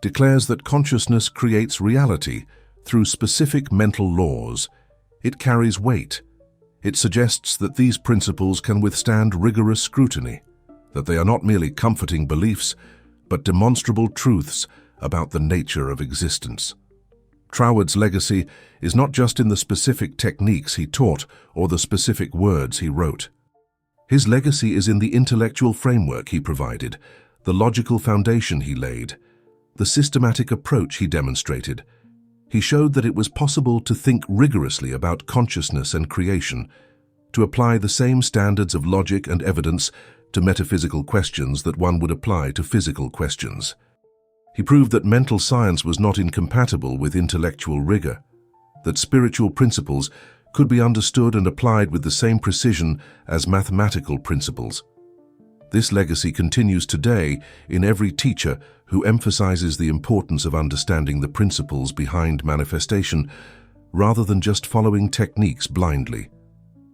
declares that consciousness creates reality through specific mental laws, it carries weight. It suggests that these principles can withstand rigorous scrutiny, that they are not merely comforting beliefs, but demonstrable truths about the nature of existence. Troward's legacy is not just in the specific techniques he taught or the specific words he wrote. His legacy is in the intellectual framework he provided, the logical foundation he laid, the systematic approach he demonstrated. He showed that it was possible to think rigorously about consciousness and creation, to apply the same standards of logic and evidence to metaphysical questions that one would apply to physical questions. He proved that mental science was not incompatible with intellectual rigor, that spiritual principles could be understood and applied with the same precision as mathematical principles. This legacy continues today in every teacher who emphasizes the importance of understanding the principles behind manifestation rather than just following techniques blindly.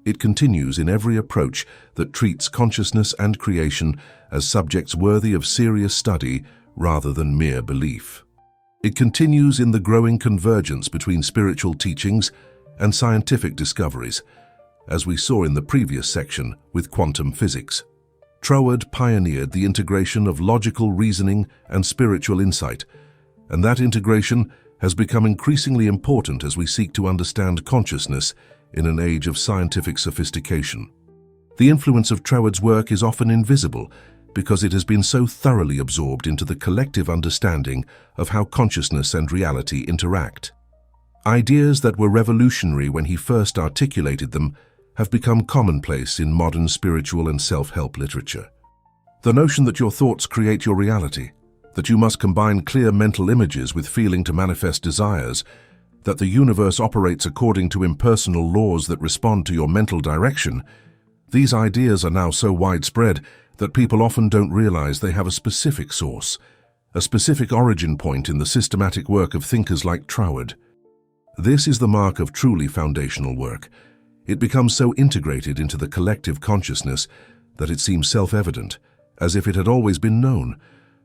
It continues in every approach that treats consciousness and creation as subjects worthy of serious study rather than mere belief. It continues in the growing convergence between spiritual teachings and scientific discoveries, as we saw in the previous section with quantum physics. Troward pioneered the integration of logical reasoning and spiritual insight, and that integration has become increasingly important as we seek to understand consciousness in an age of scientific sophistication. The influence of Troward's work is often invisible because it has been so thoroughly absorbed into the collective understanding of how consciousness and reality interact. Ideas that were revolutionary when he first articulated them have become commonplace in modern spiritual and self-help literature. The notion that your thoughts create your reality, that you must combine clear mental images with feeling to manifest desires, that the universe operates according to impersonal laws that respond to your mental direction, these ideas are now so widespread that people often don't realize they have a specific source, a specific origin point in the systematic work of thinkers like Troward. This is the mark of truly foundational work. It becomes so integrated into the collective consciousness that it seems self-evident, as if it had always been known.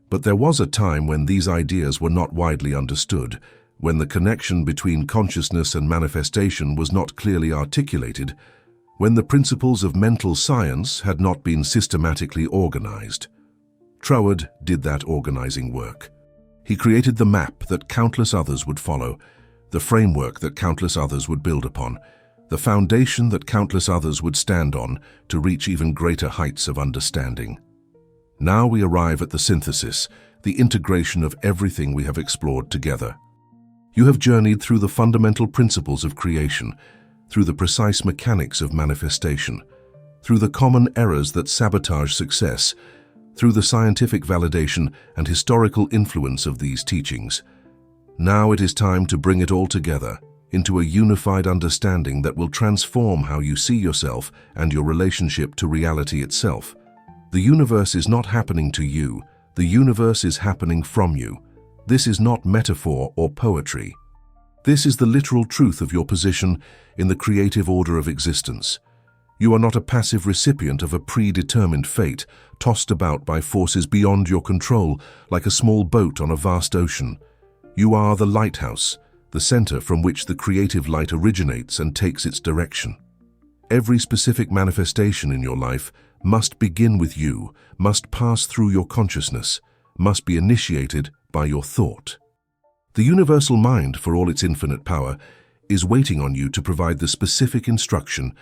But there was a time when these ideas were not widely understood, when the connection between consciousness and manifestation was not clearly articulated, when the principles of mental science had not been systematically organized. Troward did that organizing work. He created the map that countless others would follow, the framework that countless others would build upon, the foundation that countless others would stand on to reach even greater heights of understanding. Now we arrive at the synthesis, the integration of everything we have explored together. You have journeyed through the fundamental principles of creation, through the precise mechanics of manifestation, through the common errors that sabotage success, through the scientific validation and historical influence of these teachings. Now it is time to bring it all together into a unified understanding that will transform how you see yourself and your relationship to reality itself. The universe is not happening to you, the universe is happening from you. This is not metaphor or poetry. This is the literal truth of your position in the creative order of existence. You are not a passive recipient of a predetermined fate, tossed about by forces beyond your control, like a small boat on a vast ocean. You are the lighthouse, the center from which the creative light originates and takes its direction. Every specific manifestation in your life must begin with you, must pass through your consciousness, must be initiated by your thought. The universal mind, for all its infinite power, is waiting on you to provide the specific instruction,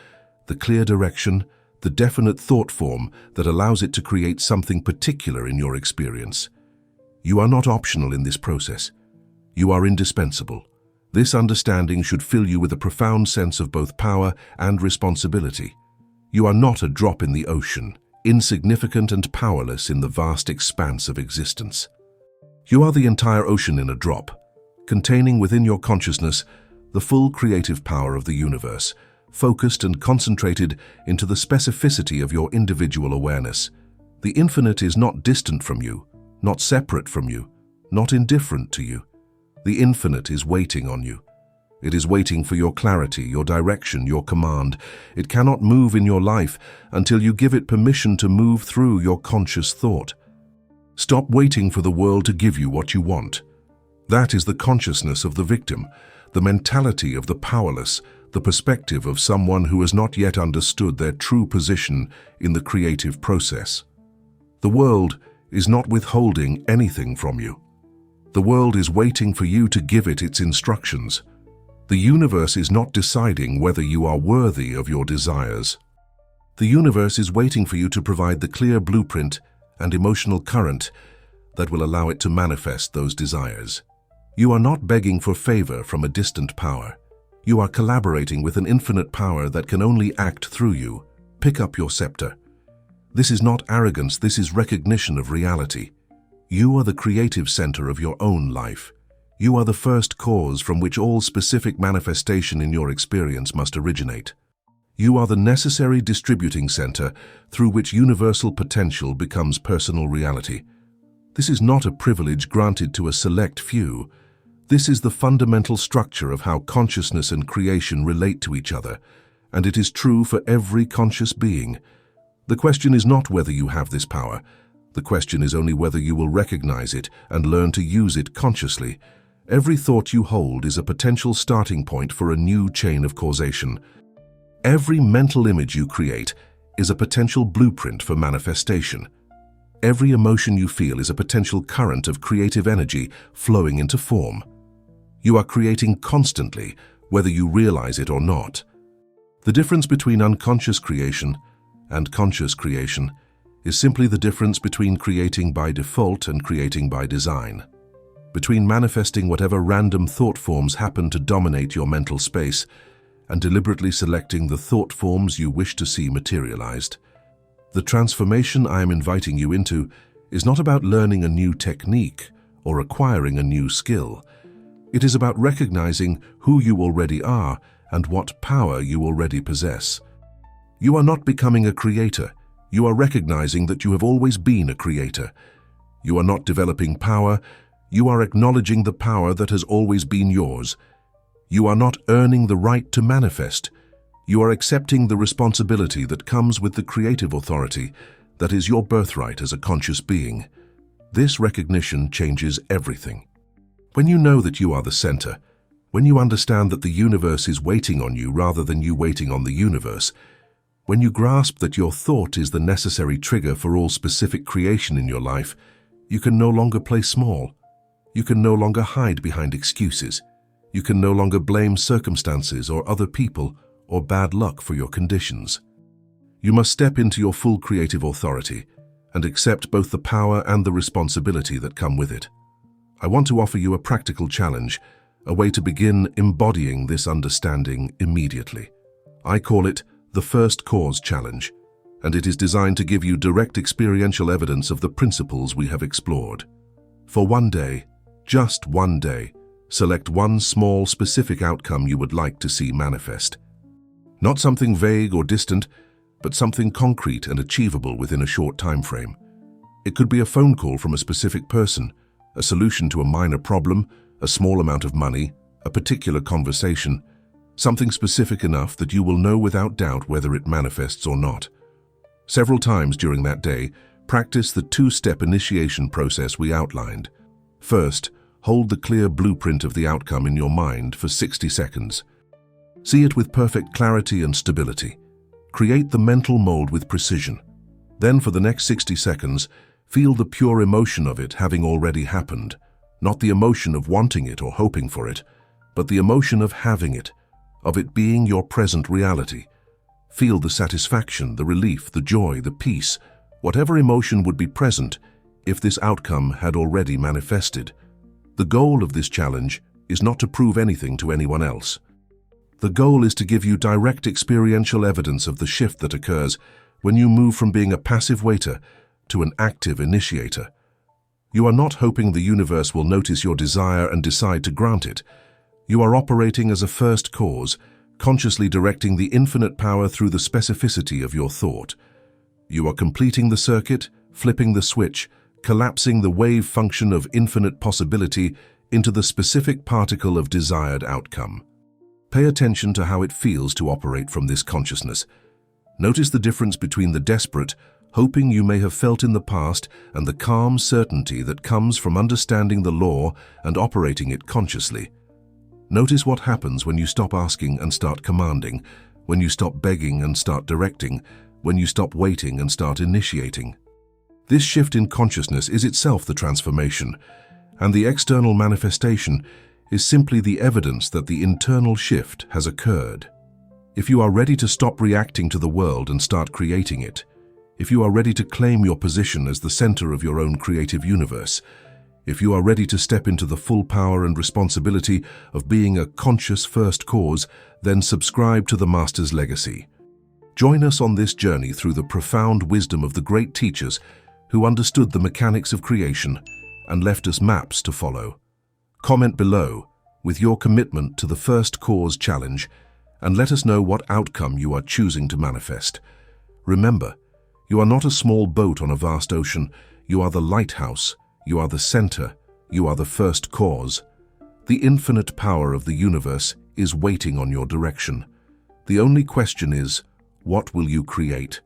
the clear direction, the definite thought form that allows it to create something particular in your experience. You are not optional in this process. You are indispensable. This understanding should fill you with a profound sense of both power and responsibility. You are not a drop in the ocean, insignificant and powerless in the vast expanse of existence. You are the entire ocean in a drop, containing within your consciousness the full creative power of the universe, focused and concentrated into the specificity of your individual awareness. The infinite is not distant from you, not separate from you, not indifferent to you. The infinite is waiting on you. It is waiting for your clarity, your direction, your command. It cannot move in your life until you give it permission to move through your conscious thought. Stop waiting for the world to give you what you want. That is the consciousness of the victim, the mentality of the powerless, the perspective of someone who has not yet understood their true position in the creative process. The world is not withholding anything from you. The world is waiting for you to give it its instructions. The universe is not deciding whether you are worthy of your desires. The universe is waiting for you to provide the clear blueprint and emotional current that will allow it to manifest those desires. You are not begging for favor from a distant power. You are collaborating with an infinite power that can only act through you. Pick up your scepter. This is not arrogance, this is recognition of reality. You are the creative center of your own life. You are the first cause from which all specific manifestation in your experience must originate. You are the necessary distributing center through which universal potential becomes personal reality. This is not a privilege granted to a select few. This is the fundamental structure of how consciousness and creation relate to each other, and it is true for every conscious being. The question is not whether you have this power. The question is only whether you will recognize it and learn to use it consciously. Every thought you hold is a potential starting point for a new chain of causation. Every mental image you create is a potential blueprint for manifestation. Every emotion you feel is a potential current of creative energy flowing into form. You are creating constantly, whether you realize it or not. The difference between unconscious creation and conscious creation is simply the difference between creating by default and creating by design. Between manifesting whatever random thought forms happen to dominate your mental space and deliberately selecting the thought forms you wish to see materialized. The transformation I am inviting you into is not about learning a new technique or acquiring a new skill. It is about recognizing who you already are and what power you already possess. You are not becoming a creator. You are recognizing that you have always been a creator. You are not developing power. You are acknowledging the power that has always been yours. You are not earning the right to manifest. You are accepting the responsibility that comes with the creative authority that is your birthright as a conscious being. This recognition changes everything. When you know that you are the center, when you understand that the universe is waiting on you rather than you waiting on the universe, when you grasp that your thought is the necessary trigger for all specific creation in your life, you can no longer play small. You can no longer hide behind excuses. You can no longer blame circumstances or other people or bad luck for your conditions. You must step into your full creative authority and accept both the power and the responsibility that come with it. I want to offer you a practical challenge, a way to begin embodying this understanding immediately. I call it the First Cause Challenge, and it is designed to give you direct experiential evidence of the principles we have explored. For one day, just one day, select one small, specific outcome you would like to see manifest. Not something vague or distant, but something concrete and achievable within a short time frame. It could be a phone call from a specific person, a solution to a minor problem, a small amount of money, a particular conversation, something specific enough that you will know without doubt whether it manifests or not. Several times during that day, practice the two-step initiation process we outlined. First, Hold the clear blueprint of the outcome in your mind for 60 seconds. See it with perfect clarity and stability. Create the mental mold with precision. Then for the next 60 seconds, feel the pure emotion of it having already happened. Not the emotion of wanting it or hoping for it, but the emotion of having it, of it being your present reality. Feel the satisfaction, the relief, the joy, the peace, whatever emotion would be present if this outcome had already manifested. The goal of this challenge is not to prove anything to anyone else. The goal is to give you direct experiential evidence of the shift that occurs when you move from being a passive waiter to an active initiator. You are not hoping the universe will notice your desire and decide to grant it. You are operating as a first cause, consciously directing the infinite power through the specificity of your thought. You are completing the circuit, flipping the switch, collapsing the wave function of infinite possibility into the specific particle of desired outcome. Pay attention to how it feels to operate from this consciousness. Notice the difference between the desperate, hoping you may have felt in the past, and the calm certainty that comes from understanding the law and operating it consciously. Notice what happens when you stop asking and start commanding, when you stop begging and start directing, when you stop waiting and start initiating. This shift in consciousness is itself the transformation, and the external manifestation is simply the evidence that the internal shift has occurred. If you are ready to stop reacting to the world and start creating it, if you are ready to claim your position as the center of your own creative universe, if you are ready to step into the full power and responsibility of being a conscious first cause, then subscribe to the Master's legacy. Join us on this journey through the profound wisdom of the great teachers who understood the mechanics of creation and left us maps to follow. Comment below with your commitment to the First Cause Challenge and let us know what outcome you are choosing to manifest. Remember, you are not a small boat on a vast ocean. You are the lighthouse. You are the center. You are the first cause. The infinite power of the universe is waiting on your direction. The only question is, what will you create?